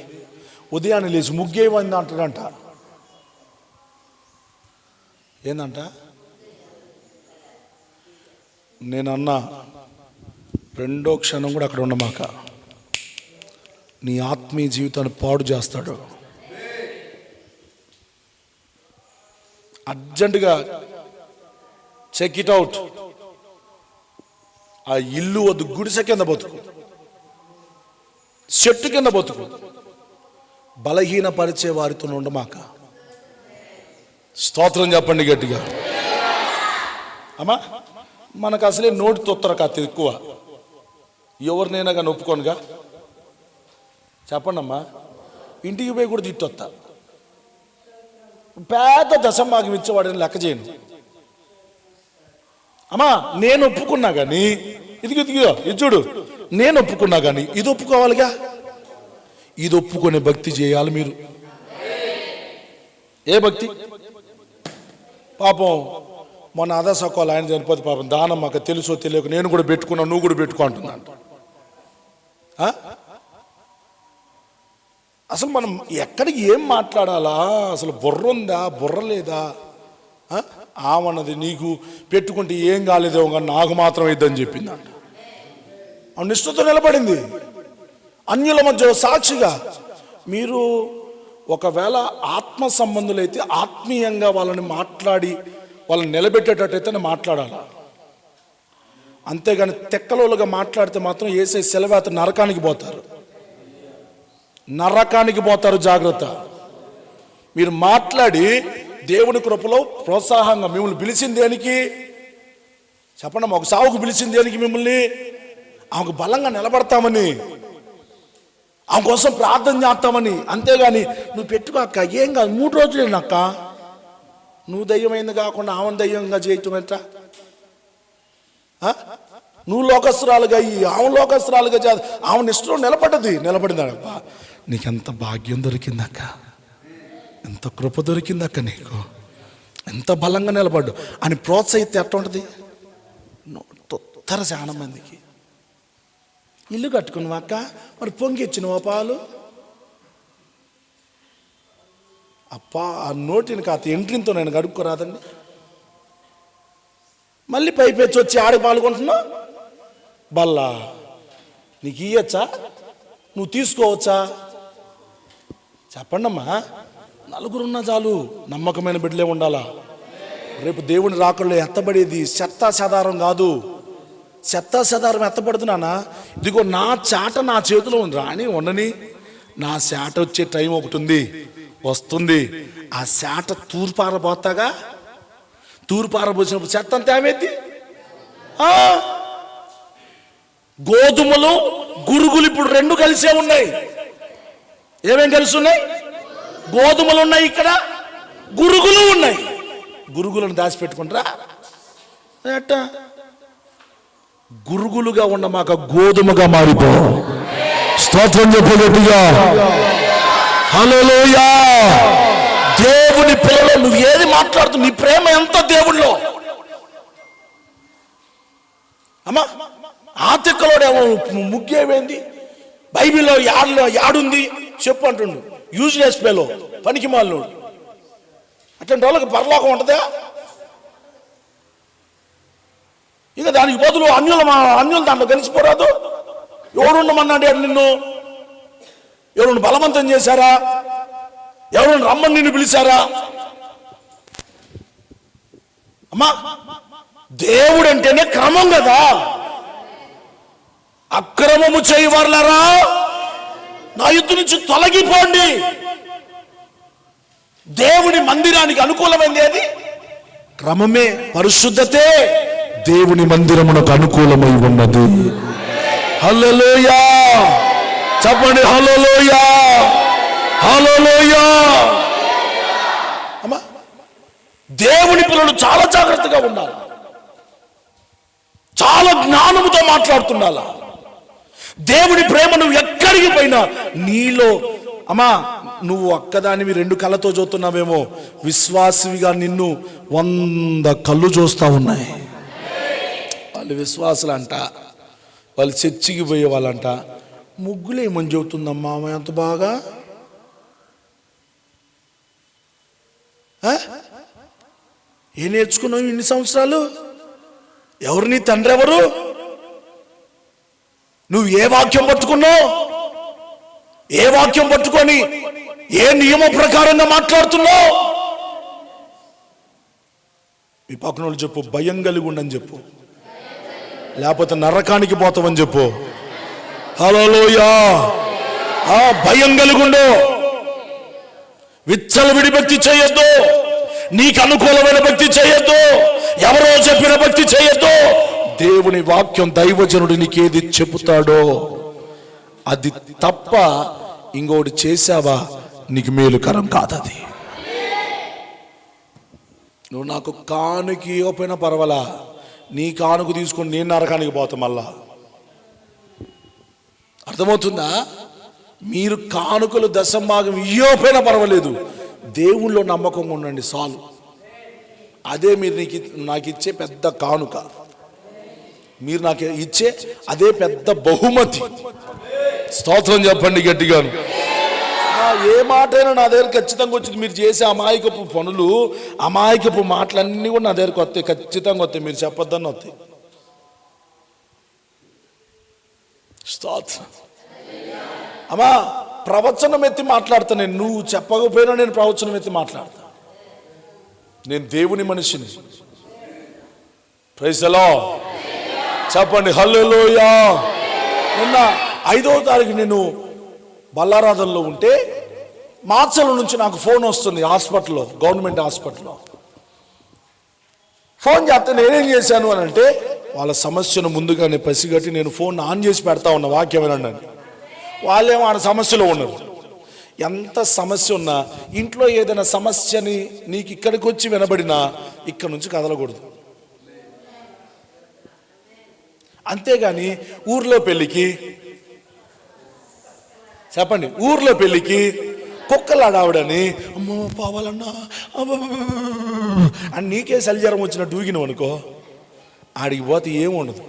A: ఉదయాన్నే లేచి ముగ్గేవంది అంటాడంట. ఏందంట? నేనన్నా రెండో క్షణం కూడా అక్కడ ఉండమాక, నీ ఆత్మీయ జీవితాన్ని పాడు చేస్తాడు. అర్జెంటుగా చెక్ ఇట్ అవుట్. ఆ ఇల్లు వద్దు, గుడిసె కింద బతుకు, చెట్టు కింద బతుకు, బలహీనపరిచే వారితో ఉండమాక. స్తోత్రం చెప్పండి గట్టిగా. అమ్మా మనకు అసలే నోటి తొత్తర కత్తి ఎక్కువ. ఎవరినైనా కానీ ఒప్పుకోనుగా. చెప్పండి అమ్మా, ఇంటికి పోయి కూడా తిట్టొత్తా. పెద్ద దశంభాగం ఇచ్చేవాడిని లెక్క చేయను. అమ్మా నేను ఒప్పుకున్నా కానీ, ఇదిగో ఇది చూడు, నేను ఒప్పుకున్నా కానీ ఇది ఒప్పుకోవాలిగా. ఇది ఒప్పుకునే భక్తి చేయాలి మీరు. ఏ భక్తి? పాపం మొన్న అదాసకోవాలి ఆయన చనిపోతే, పాపం దానం మాకు తెలుసో తెలియక నేను కూడా పెట్టుకున్నా, నువ్వు కూడా పెట్టుకో అంటున్నాను. అసలు మనం ఎక్కడికి ఏం మాట్లాడాలా? అసలు బుర్ర ఉందా, బుర్ర లేదా? ఆమన్నది నీకు పెట్టుకుంటే ఏం కాలేదో కానీ నాకు మాత్రం ఇద్దని చెప్పిందంట. నిష్ఠతో నిలబడింది అన్యుల మధ్య సాక్షిగా. మీరు ఒకవేళ ఆత్మ సంబంధులైతే ఆత్మీయంగా వాళ్ళని మాట్లాడి వాళ్ళని నిలబెట్టేటట్టయితే మాట్లాడాలి. అంతేగాని తెక్కలోలుగా మాట్లాడితే మాత్రం యేసే సెలవేత నరకానికి పోతారు, నరకానికి పోతారు. జాగ్రత్త. మీరు మాట్లాడి దేవుని కృపలో ప్రోత్సాహంగా మిమ్మల్ని పిలిచింది దేనికి చెప్పండి? ఒక సావుకు పిలిచింది దేనికి? మిమ్మల్ని ఆమెకు బలంగా నిలబడతామని, ఆమె కోసం ప్రార్థన చేస్తామని. అంతేగాని నువ్వు పెట్టుకో అక్క, ఏం కాదు 3 రోజులేనక్క, నువ్వు దయ్యమైంది కాకుండా ఆమెను దయ్యంగా చేయటమేంట? నువ్వు లోకస్తురాలుగా అయ్యి ఆమె లోకస్తురాలుగా చేత ఆమె ఇష్టం నిలబడింది. అబ్బా నీకెంత భాగ్యం దొరికిందక్క, ఎంత కృప దొరికిందక్క, నీకు ఎంత బలంగా నిలబడ్డు అని ప్రోత్సహిస్తే ఎట్లా ఉంటుంది? తొత్తర చాలా మందికి ఇల్లు కట్టుకున్నావు అక్క, మరి పొంగిచ్చినవా పాలు? అప్పా ఆ నోటిని కాత ఎంట్రీతో నేను గడుక్కోరాదండి. మళ్ళీ పైపెచ్చి వచ్చి ఆడి పాల్గొంటున్నావు. బల్లా నీకు ఇయ్యచ్చా? నువ్వు తీసుకోవచ్చా? చెప్పండి అమ్మా. 4 ఉన్నా చాలు, నమ్మకమైన బిడ్డలే ఉండాలా. రేపు దేవుని రాకల్లో ఎత్తబడేది చెత్తా చెదారం కాదు. చెత్తా చెదారం ఎత్తబడుతున్నానా? ఇదిగో నా చాట నా చేతిలో ఉంది, రాని ఉండని. నా చాట వచ్చే టైం ఒకటి ఉంది, వస్తుంది. ఆ చాట తూర్పారబోతాగా, తూర్పారబోసినప్పుడు చెత్త అంతా ఏమైంది? గోధుమలు గురుగులు ఇప్పుడు 2 కలిసే ఉన్నాయి. ఏమేం కలిసి ఉన్నాయి? గోధుమలు ఉన్నాయి, ఇక్కడ గురుగులు ఉన్నాయి. గురుగులను దాచిపెట్టుకుంటారా? ఎట్ట? గురుగులుగా ఉన్న మాకు గోధుమగా మారిపో. స్తోత్రం చెప్పగట్టుగా. హల్లెలూయా. దేవుని పిల్లలు నువ్వు ఏది మాట్లాడుతు, నీ ప్రేమ ఎంత దేవుళ్ళో. అమ్మా ఆతిక్కలోడేమో ముగ్గేమైంది, బైబిల్లో యాడుంది చెప్పు అంటుండు. యూజ్లెస్ ఫెలో, పనికి మాలినోడు. అట్లాంటి వాళ్ళకి పరలోకం ఉంటుందా? ఇక దానికి బదులు అన్యులు దాంట్లో కలిసిపోరాదు. ఎవరుండమన్నాడు నిన్ను? ఎవరు బలవంతం చేశారా? ఎవరు రమ్మని నిన్ను పిలిచారా? అమ్మా దేవుడు అంటేనే క్రమం కదా. అక్రమము చేయవర్లరా నా యుద్ధ నుంచి తొలగిపోండి. దేవుని మందిరానికి అనుకూలమైంది అది క్రమమే, పరిశుద్ధతే దేవుని మందిరమునకు అనుకూలమై ఉన్నది. హల్లెలూయా. చెప్పండి హల్లెలూయా, హల్లెలూయా. అమ్మా దేవుని పిల్లలు చాలా జాగ్రత్తగా ఉండాలి, చాలా జ్ఞానముతో మాట్లాడుతుండాల. దేవుని ప్రేమ నువ్వు ఎక్కడికి పోయినా నీలో, అమ్మా నువ్వు ఒక్కదానివి 2 కళ్ళతో చూస్తున్నావేమో, విశ్వాసివిగా నిన్ను 100 కళ్ళు చూస్తా ఉన్నాయి. వాళ్ళు విశ్వాసులంట, వాళ్ళు చర్చికి పోయే వాళ్ళంట. ముగ్గులేమని చెబుతుందమ్మా ఆమె అంత బాగా. ఏ నేర్చుకున్నావు ఇన్ని సంవత్సరాలు? ఎవరు నీ తండ్రి? ఎవరు నువ్వు? ఏ వాక్యం పట్టుకున్నావు? ఏ వాక్యం పట్టుకొని ఏ నియమ ప్రకారంగా మాట్లాడుతున్నావు? మీ పక్కన వాళ్ళు చెప్పు, భయం కలిగి ఉండని చెప్పు, లేకపోతే నరకానికి పోతామని చెప్పు. హల్లెలూయా. భయం కలిగి ఉండు, విచ్చలవిడి భక్తి చేయొద్దు, నీకు అనుకూలమైన భక్తి చేయొద్దు, ఎవరో చెప్పిన భక్తి చేయొద్దు. దేవుని వాక్యం, దైవజనుడు నీకేది చెబుతాడో అది తప్ప ఇంకోటి చేసావా నీకు మేలుకరం కాదది. నువ్వు నాకు కానుకి ఇవ్వకపోయినా పర్వాలా, నీ కానుక తీసుకొని నేను నరకానికి పోతా. మళ్ళా అర్థమవుతుందా? మీరు కానుకలు దశంభాగం ఇవ్వకపోయినా పర్వాలేదు, దేవుళ్ళో నమ్మకంగా ఉండండి చాలు. అదే మీరు నాకు ఇచ్చే పెద్ద కానుక, మీరు నాకు ఇచ్చే అదే పెద్ద బహుమతి. స్తోత్రం చెప్పండి గట్టిగాను. ఏ మాట అయినా నా దగ్గర ఖచ్చితంగా వచ్చింది. మీరు చేసే అమాయకపు పనులు, అమాయకపు మాటలన్నీ కూడా నా దగ్గరకు వస్తాయి, ఖచ్చితంగా వస్తాయి. మీరు చెప్పొద్దని వస్తాయి. స్తోత్రం. అమ్మా ప్రవచనం ఎత్తి మాట్లాడతా. నువ్వు చెప్పకపోయినా నేను ప్రవచనం ఎత్తి మాట్లాడతా. నేను దేవుని మనిషిని. Praise the Lord. చెప్పండి హల్లెలూయా. నిన్న 5వ తారీఖు నేను బల్లారాధనలో ఉంటే మాచల నుంచి నాకు ఫోన్ వస్తుంది. హాస్పిటల్లో, గవర్నమెంట్ హాస్పిటల్లో ఫోన్ చేస్తే నేనేం చేశాను అని అంటే, వాళ్ళ సమస్యను ముందుగానే పసిగట్టి నేను ఫోన్ ఆన్ చేసి పెడతా ఉన్నా, వాక్యం వినండి. వాళ్ళేమో ఆ సమస్యలో ఉన్నారు. ఎంత సమస్య ఉన్నా ఇంట్లో ఏదైనా సమస్యని నీకు ఇక్కడికి వచ్చి వినబడినా ఇక్కడ నుంచి కదలకూడదు. అంతేగాని ఊర్లో పెళ్ళికి, చెప్పండి, ఊర్లో పెళ్ళికి కుక్కలాడావిడని అమ్మో పోవాలన్నా అని నీకే సలిజ్వరం వచ్చినట్టు ఊగినావు అనుకో, ఆడికి పోతే ఏముండదు.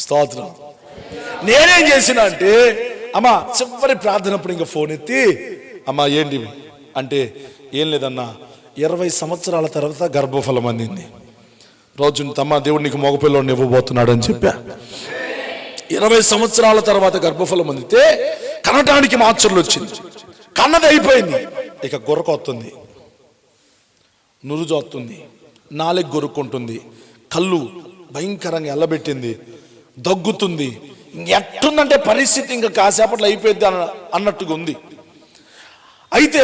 A: స్తోత్రం. నేనేం చేసిన అంటే, అమ్మా చివరి ప్రార్థనప్పుడు ఇంకా ఫోన్ ఎత్తి, అమ్మా ఏంటి అంటే, ఏం లేదన్నా 20 సంవత్సరాల తర్వాత గర్భఫలం అందింది. రోజు తమ్మ దేవుడు నీకు మగపిల్లని ఇవ్వబోతున్నాడు అని చెప్పా. 20 సంవత్సరాల తర్వాత గర్భఫలం అందితే కనటానికి మాచర్లు వచ్చింది. కన్నది అయిపోయింది. ఇక గొర్రకొస్తుంది, నురుజొస్తుంది, నాలుగు గొరుక్కుంటుంది, కళ్ళు భయంకరంగా ఎల్లబెట్టింది, దగ్గుతుంది. ఎట్టుందంటే పరిస్థితి ఇంకా కాసేపట్లో అయిపోయింది అన్నట్టుగా ఉంది. అయితే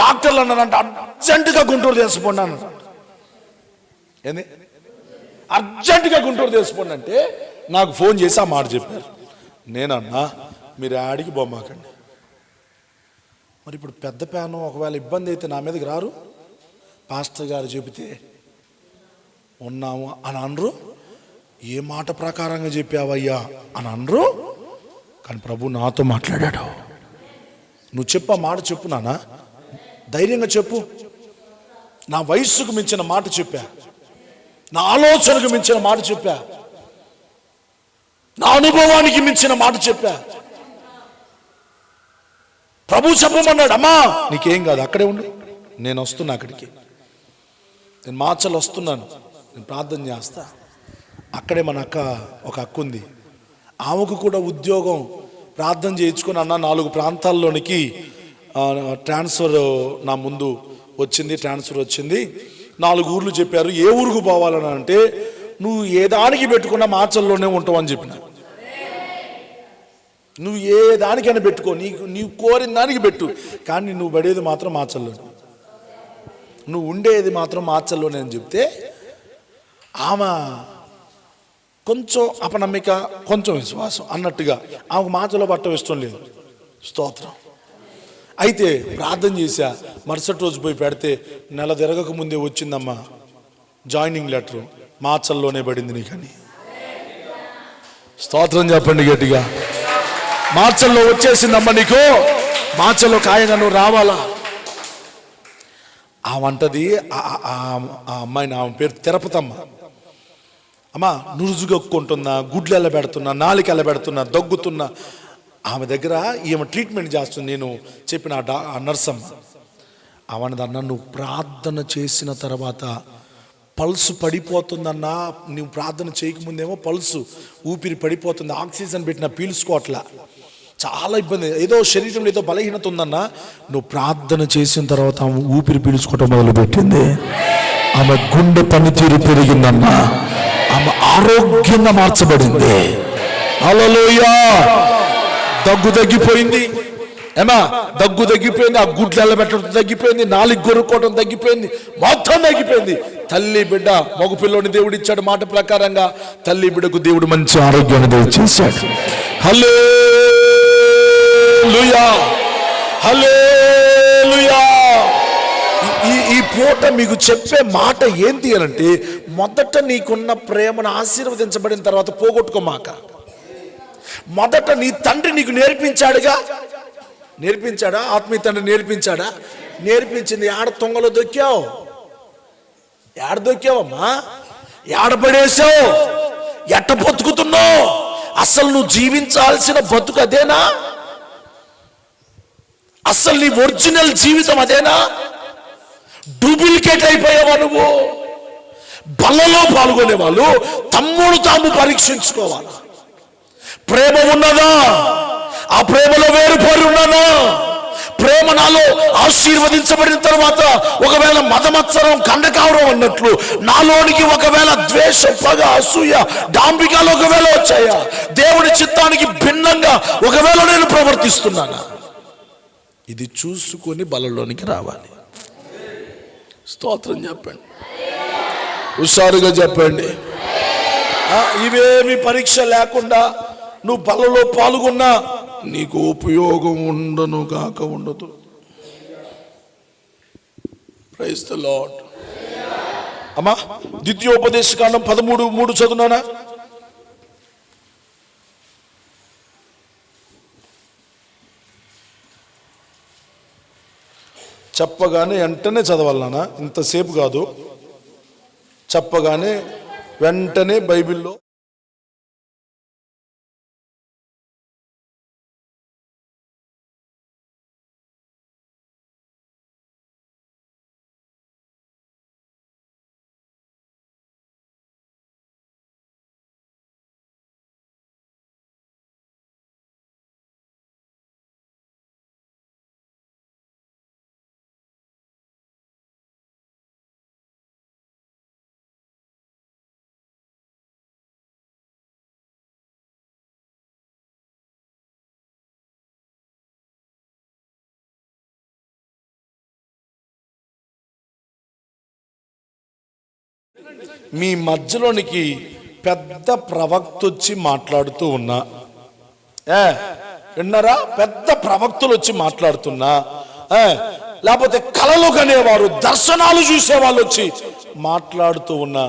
A: డాక్టర్లు అన్నారంటే అర్జెంటుగా గుంటూరు తీసుకుపోండి అన్నారు. ఏంది అర్జెంటుగా గుంటూరు తీసుకుపోండి అంటే నాకు ఫోన్ చేసి ఆ మాట చెప్పారు. నేనన్నా మీరు ఆడికి బొమ్మాకండి. మరి ఇప్పుడు పెద్ద ప్యాను ఒకవేళ ఇబ్బంది అయితే నా మీదకి రారు? పాస్టర్ గారు చెబితే ఉన్నాము అని అనరు. ఏ మాట ప్రకారంగా చెప్పావయ్యా అని అనరు. కానీ ప్రభు నాతో మాట్లాడాడు. నువ్వు చెప్పు, ఆ మాట చెప్పు నాన్న, ధైర్యంగా చెప్పు. నా వయస్సుకు మించిన మాట చెప్పా, నా ఆలోచనకు మించిన మాట చెప్పా, నా అనుభవానికి మించిన మాట చెప్పా. ప్రభు చెప్పమన్నాడు, అమ్మా నీకేం కాదు, అక్కడే ఉండు, నేను వస్తున్నా అక్కడికి, నేను మాచలు వస్తున్నాను, నేను ప్రార్థన చేస్తా. అక్కడే మన ఒక అక్క ఉంది, ఆమెకు కూడా ఉద్యోగం ప్రార్థన చేయించుకొని అన్న 4 ప్రాంతాల్లోనికి ట్రాన్స్ఫర్ నా ముందు వచ్చింది, ట్రాన్స్ఫర్ వచ్చింది. 4 ఊర్లు చెప్పారు. ఏ ఊరుకు పోవాలని అంటే, నువ్వు ఏ దానికి పెట్టుకున్నా మాచల్లోనే ఉంటావు అని చెప్పిన. నువ్వు ఏ దానికైనా పెట్టుకో, నీవు కోరిన దానికి పెట్టు, కానీ నువ్వు పడేది మాత్రం మాచల్లోనే, నువ్వు ఉండేది మాత్రం మాచల్లోనే అని చెప్తే ఆమె కొంచెం అపనమ్మిక, కొంచెం విశ్వాసం అన్నట్టుగా ఆమెకు మాచలో పట్టం ఇష్టం లేదు. స్తోత్రం. అయితే ప్రార్థన చేశా. మరుసటి రోజు పోయి పెడితే నెల తిరగక ముందే వచ్చిందమ్మా జాయినింగ్ లెటరు, మాచల్లోనే పడింది నీకని. స్తోత్రం చెప్పండి గట్టిగా. మార్చల్లో వచ్చేసిందమ్మా నీకు, మార్చల్లో ఖాయంగా నువ్వు రావాలా. ఆ వంటది ఆ అమ్మాయిని, ఆమె పేరు తిరుపతమ్మ. అమ్మా నురుజుగొక్కుంటున్నా, గుడ్లు ఎల్లబెడుతున్నా, నాలుక ఎల్లబెడుతున్నా, దగ్గుతున్నా. ఆమె దగ్గర ఈమె ట్రీట్మెంట్ చేస్తుంది. నేను చెప్పిన ఆ నర్సమ్మ అవన్నదన్నా, నువ్వు ప్రార్థన చేసిన తర్వాత పల్సు పడిపోతుందన్నా, నువ్వు ప్రార్థన చేయకముందేమో పల్సు ఊపిరి పడిపోతుంది, ఆక్సిజన్ పెట్టిన పీల్చుకోవట్లా, చాలా ఇబ్బంది, ఏదో శరీరంలో ఏదో బలహీనత ఉందన్నా. నువ్వు ప్రార్థన చేసిన తర్వాత ఆమె ఊపిరి పీల్చుకోవటం మొదలుపెట్టింది. ఆమె గుండె పనితీరు పెరిగిందన్నా, ఆమె ఆరోగ్యంగా మార్చబడింది. హల్లెలూయా. దగ్గు తగ్గిపోయింది, ఏమా దగ్గు తగ్గిపోయింది, ఆ గుడ్లు ఎల్లబెట్టడం తగ్గిపోయింది, నాలుగు గొరుక్కోవడం తగ్గిపోయింది, మొత్తం తగ్గిపోయింది. తల్లి బిడ్డ మగపిల్లోని దేవుడు ఇచ్చాడు. మాట ప్రకారంగా తల్లి బిడ్డకు దేవుడు మంచి ఆరోగ్యాన్ని దయచేశాడు. హల్లెలూయా, హల్లెలూయా. ఈ పూట మీకు చెప్పే మాట ఏంటి అనంటే, మొదట నీకున్న ప్రేమను ఆశీర్వదించబడిన తర్వాత పోగొట్టుకోమాక. మొదట నీ తండ్రి నీకు నేర్పించాడుగా, నేర్పించాడా? ఆత్మీయ తండ్రి నేర్పించాడా? నేర్పించింది. ఏడ తొంగలో దొక్కావు, ఏడ దొక్కావమ్మా, ఏడపడేసావు, ఎట్ట బతుకుతున్నావు? అసలు నువ్వు జీవించాల్సిన బతుకు అదేనా? అసలు నీ ఒరిజినల్ జీవితం అదేనా? డూప్లికేట్ అయిపోయావా నువ్వు? బలలో పాల్గొనే వాళ్ళు తమ్ముడు తాము పరీక్షించుకోవాలి. ప్రేమ ఉన్నదా? ఆ ప్రేమలో వేరుపోయి ఉన్నానా? ప్రేమ నాలో ఆశీర్వదించబడిన తర్వాత ఒకవేళ మదమత్సరం కండకావరం అన్నట్లు నాలోనికి ఒకవేళ ద్వేషం, పగ, అసూయ, డాంబికాలు ఒకవేళ వచ్చాయా? దేవుని చిత్తానికి భిన్నంగా ఒకవేళ నేను ప్రవర్తిస్తున్నానా? ఇది చూసుకొని బలలోనికి రావాలి. స్తోత్రం చెప్పండి, హుషారుగా చెప్పండి. ఇవేమి పరీక్ష లేకుండా నువ్వు బలలో పాల్గొన్నా నీకు ఉపయోగం ఉండను కాక ఉండదు. Praise the Lord. అమ్మా, ద్వితీయోపదేశకాండం 13:3 చదువునానా? చెప్పగానే వెంటనే చదవాలనా? ఇంతసేపు కాదు, చెప్పగానే వెంటనే బైబిల్లో మీ మధ్యలోనికి పెద్ద ప్రవక్త వచ్చి మాట్లాడుతూ ఉన్నా, విన్నారా? పెద్ద ప్రవక్తలు వచ్చి మాట్లాడుతున్నా, లేకపోతే కలలు కనేవారు, దర్శనాలు చూసేవాళ్ళు వచ్చి మాట్లాడుతూ ఉన్నా,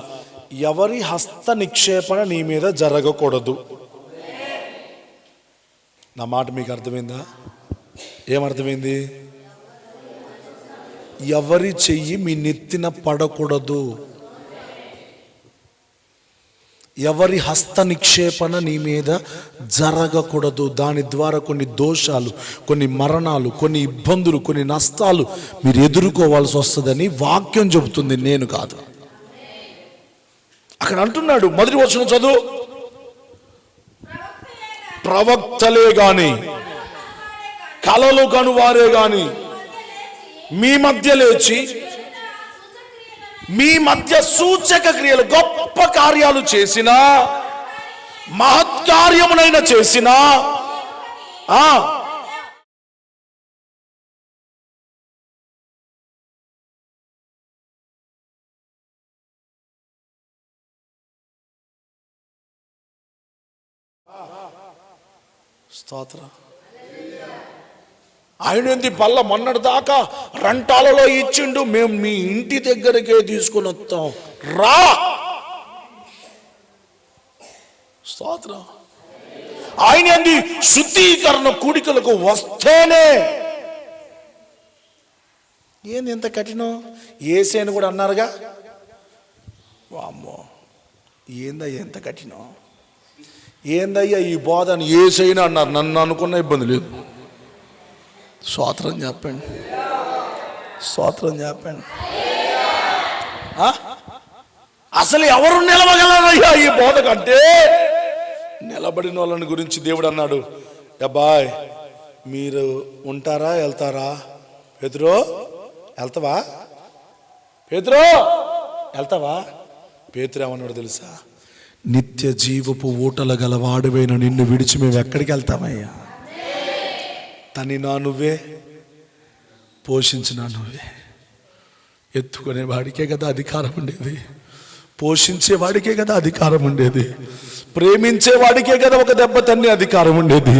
A: ఎవరి హస్త నిక్షేపణ నీ మీద జరగకూడదు. నా మాట మీకు అర్థమైందా? ఏమర్థమైంది? ఎవరి చెయ్యి మీ నెత్తిన పడకూడదు. ఎవరి హస్త నిక్షేపణ నీ మీద జరగకూడదు. దాని ద్వారా కొన్ని దోషాలు, కొన్ని మరణాలు, కొన్ని ఇబ్బందులు, కొన్ని నష్టాలు మీరు ఎదుర్కోవాల్సి వస్తుందని వాక్యం చెబుతుంది, నేను కాదు. అక్కడ అంటున్నాడు, మొదటి వచనం చదువు. ప్రవక్తలే గాని, కలలు కనువారే గాని మీ మధ్య లేచి మీ మధ్య సూచక క్రియలు, గొప్ప కార్యాలు చేసిన, మహత్కార్యమునైనా చేసిన, స్తోత్రం. ఆయన ఏంది బల్ల మొన్నటి దాకా రెంటాలలో ఇచ్చిండు, మేము మీ ఇంటి దగ్గరకే తీసుకుని వస్తాం రా. స్తోత్రం. ఆయన ఏంది శుద్ధీకరణ కూడికలకు వస్తేనే. ఏంది ఎంత కఠినం? ఏసేని కూడా అన్నారుగా. వామ్మో, ఏందయ్యా ఎంత కఠినం? ఏందయ్యా ఈ బోధ అని ఏసైనా అన్నారు, నన్ను అనుకున్న ఇబ్బంది లేదు. స్తోత్రం చెప్పండి, స్తోత్రం చెప్పండి. అసలు ఎవరు నిలవగలరయ్యా ఈ బోధ కంటే? నిలబడిన వాళ్ళని గురించి దేవుడు అన్నాడు, అబ్బాయ్ మీరు ఉంటారా, వెళ్తారా? పేతురు వెళ్తావా? పేతురు వెళ్తావా? పేతురు ఏమన్నాడు తెలుసా? నిత్య జీవపు ఊటల గలవాడువైన నిన్ను విడిచి మేము ఎక్కడికి వెళ్తామయ్యా? తనినా నువ్వే, పోషించినా నువ్వే. ఎత్తుకునే వాడికే కదా అధికారం ఉండేది, పోషించే వాడికే కదా అధికారం ఉండేది, ప్రేమించే వాడికే కదా ఒక దెబ్బ తన్ని అధికారం ఉండేది.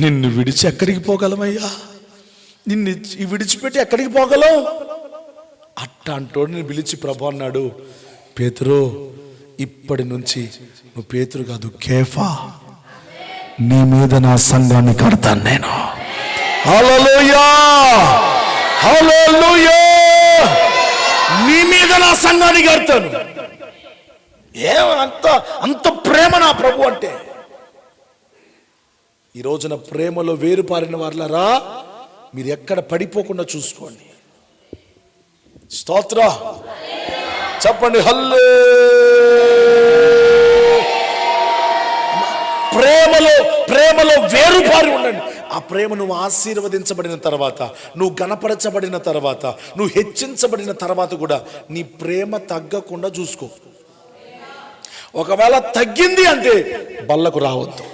A: నిన్ను విడిచి ఎక్కడికి పోగలమయ్యా? నిన్ను విడిచిపెట్టి ఎక్కడికి పోగలం? అట్టాంటోడిని పిలిచి ప్రభు అన్నాడు, పేతురు ఇప్పటి నుంచి నువ్వు పేతురు కాదు, కేఫా, నీ మీద నా సంఘాన్ని కడతాను నేను. హల్లెలూయా, హల్లెలూయా. నీ మీద నా సంఘాన్ని కడతాను. అంత ప్రేమ నా ప్రభు అంటే. ఈ రోజున ప్రేమలో వేరుపారిన వారులారా, మీరు ఎక్కడ పడిపోకుండా చూసుకోండి. స్తోత్ర చెప్పండి, హల్లే. ప్రేమలో ప్రేమలో వేరుపారి ఉండండి. ఆ ప్రేమ నువ్వు ఆశీర్వదించబడిన తర్వాత, నువ్వు గణపరచబడిన తర్వాత, నువ్వు హెచ్చించబడిన తర్వాత కూడా నీ ప్రేమ తగ్గకుండా చూసుకో. ఒకవేళ తగ్గింది అంటే బల్లకు రావద్దు,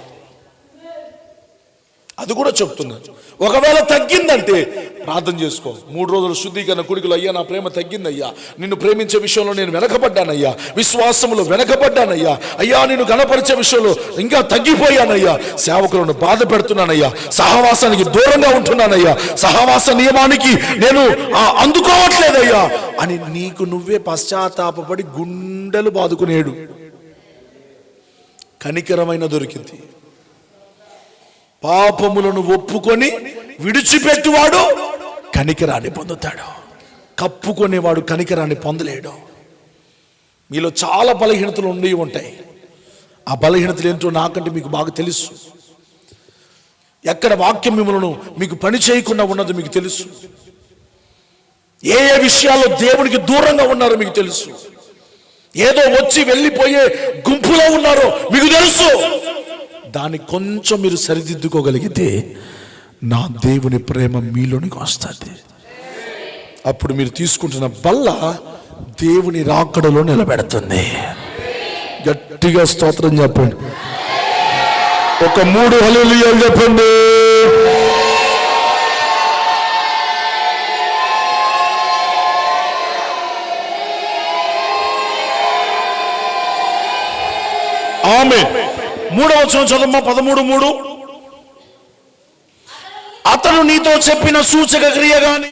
A: అది కూడా చెప్తున్నాను. ఒకవేళ తగ్గిందంటే ప్రార్థన చేసుకో. 3 రోజులు శుద్ధీకరణ కుడికలు, అయ్యా నా ప్రేమ తగ్గిందయ్యా, నిన్ను ప్రేమించే విషయంలో నేను వెనకబడ్డానయ్యా, విశ్వాసంలో వెనకబడ్డానయ్యా, అయ్యా నిన్ను గణపరిచే విషయంలో ఇంకా తగ్గిపోయానయ్యా, సేవకులను బాధ పెడుతున్నానయ్యా, సహవాసానికి దూరంగా ఉంటున్నానయ్యా, సహవాస నియమానికి నేను అందుకోవట్లేదయ్యా అని నీకు నువ్వే పశ్చాత్తాపపడి గుండెలు బాదుకునేడు కనికరమైన దొరికింది. పాపములను ఒప్పుకొని విడిచిపెట్టువాడు కనికరాన్ని పొందుతాడు, కప్పుకునేవాడు కనికరాన్ని పొందలేడు. మీలో చాలా బలహీనతలు ఉండి ఉంటాయి. ఆ బలహీనతలు ఏంటో నాకంటే మీకు బాగా తెలుసు. ఎక్కడ వాక్యం మిమ్మల్ని మీకు పని చేయకుండా ఉన్నదో మీకు తెలుసు. ఏ ఏ విషయాల్లో దేవునికి దూరంగా ఉన్నారో మీకు తెలుసు. ఏదో వచ్చి వెళ్ళిపోయే గుంపులో ఉన్నారో మీకు తెలుసు. దాన్ని కొంచెం మీరు సరిదిద్దుకోగలిగితే నా దేవుని ప్రేమ మీలోనికి వస్తుంది. అప్పుడు మీరు తీసుకుంటున్న బల్ల దేవుని రాకడలో నిలబెడుతుంది. గట్టిగా స్తోత్రం చెప్పండి. ఒక 3 హల్లెలూయాలు చెప్పండి. ఆమేన్. 3వ వచనం చదవమ్మా, 13:3. అతను నీతో చెప్పిన సూచక క్రియ గాని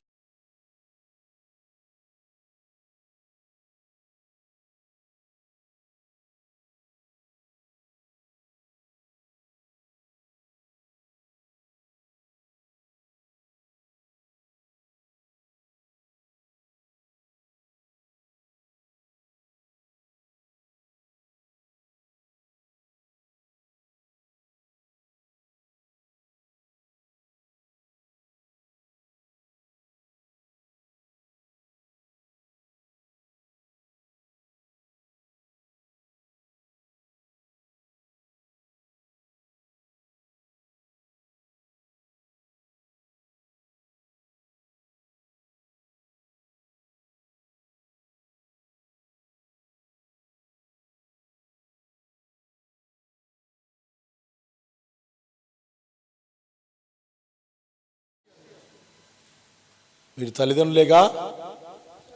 A: మీరు తల్లిదండ్రులేగా,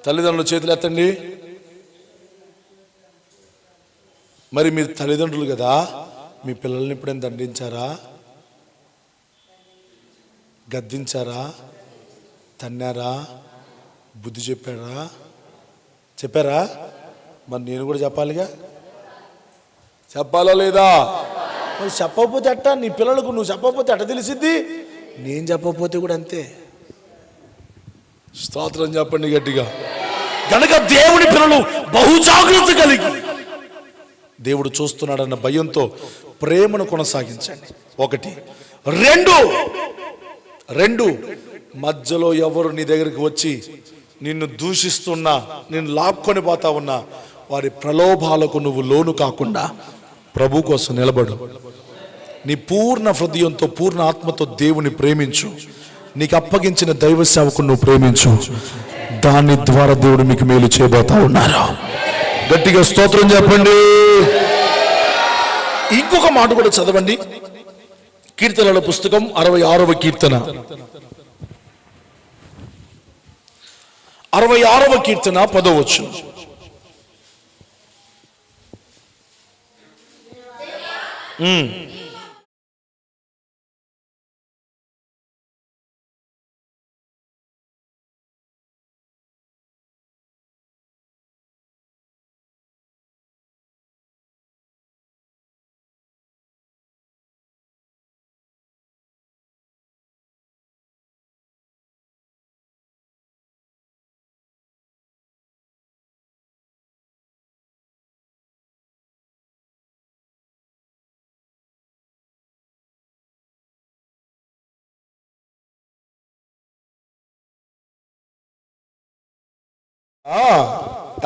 A: తల్లిదండ్రుల చేతులు ఎత్తండి. మరి మీరు తల్లిదండ్రులు కదా, మీ పిల్లల్ని ఎప్పుడైనా దండించారా, గద్దించారా, తన్నారా, బుద్ధి చెప్పారా? మరి నేను కూడా చెప్పాలిగా, చెప్పాలా లేదా? మరి చెప్పకపోతే అట్ట, నీ పిల్లలకు నువ్వు చెప్పకపోతే అట్ట తెలిసిద్ది, నేను చెప్పకపోతే కూడా అంతే. స్తోత్రం చెప్పండి గట్టిగా. కనుక దేవుని పిల్లలు బహుజాగ్రత్త కలిగి దేవుడు చూస్తున్నాడన్న భయంతో ప్రేమను కొనసాగించండి. 1. 2 మధ్యలో ఎవరు నీ దగ్గరికి వచ్చి నిన్ను దూషిస్తున్నా, నిన్ను లాక్కొని పోతా ఉన్నా, వారి ప్రలోభాలకు నువ్వు లోను కాకుండా ప్రభు కోసం నిలబడు. నీ పూర్ణ హృదయంతో, పూర్ణ ఆత్మతో దేవుని ప్రేమించు. నీకు అప్పగించిన దైవ సేవకును నువ్వు ప్రేమించు. దాని ద్వారా దేవుడు మీకు మేలు చేయబోతా ఉన్నారు. గట్టిగా స్తోత్రం చెప్పండి. ఇంకొక మాట కూడా చదవండి. కీర్తనల పుస్తకం 66వ కీర్తన, 66వ కీర్తన 10వ వచనం.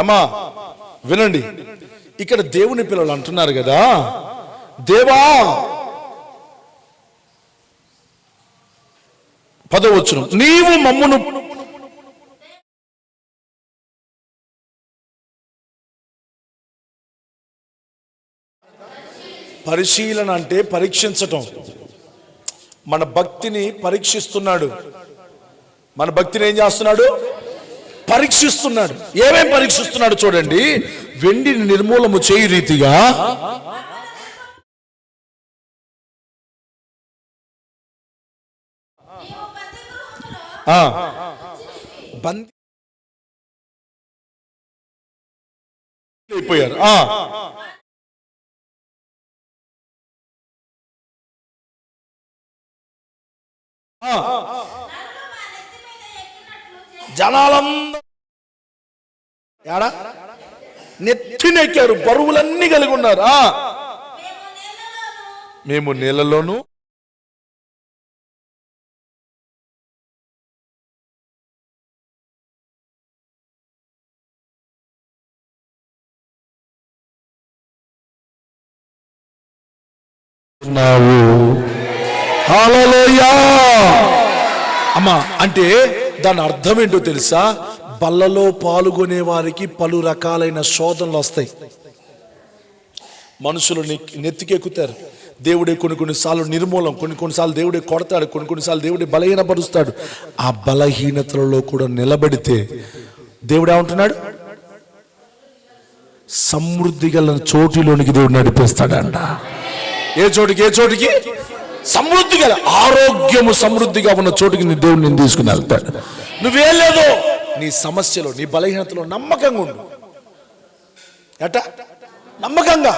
A: అమ్మా వినండి, ఇక్కడ దేవుని పిల్లలు అంటున్నారు కదా, దేవా 10వ వచనం, నీవు మమ్మును పరిశీలన అంటే పరీక్షించటం. మన భక్తిని పరీక్షిస్తున్నాడు. మన భక్తిని ఏం చేస్తున్నాడు? పరీక్షిస్తున్నాడు. ఏమేం పరీక్షిస్తున్నాడు చూడండి. వెండిని నిర్మూలము చేయు రీతిగా బందీ అయిపోయారు. జనాలందరూ ఏడా నెత్తినెక్కారు, బరువులన్నీ కలిగి ఉన్నారు. మేము నీళ్ళలోను హల్లెలూయా. అమ్మా అంటే దాని అర్థం ఏంటో తెలుసా? బల్లలో పాల్గొనే వారికి పలు రకాలైన శోధనలు వస్తాయి. మనుషులు నెత్తికెక్కుతారు. దేవుడే కొన్నిసార్లు నిర్మూలం, కొన్నిసార్లు దేవుడే కొడతాడు, కొన్నిసార్లు దేవుడే బలహీనపరుస్తాడు. ఆ బలహీనతలలో కూడా నిలబడితే దేవుడు ఏమంటున్నాడు? సమృద్ధి గల చోటిలోనికి దేవుడు నడిపిస్తాడంట. ఏ చోటికి? సమృద్ధి గల, ఆరోగ్యము సమృద్ధిగా ఉన్న చోటుకి నీ దేవుడు నేను తీసుకుని వెళ్తాడు. నువ్వేం లేదు, నీ సమస్యలో, నీ బలహీనతలో నమ్మకంగా ఉండు. ఎట నమ్మకంగా,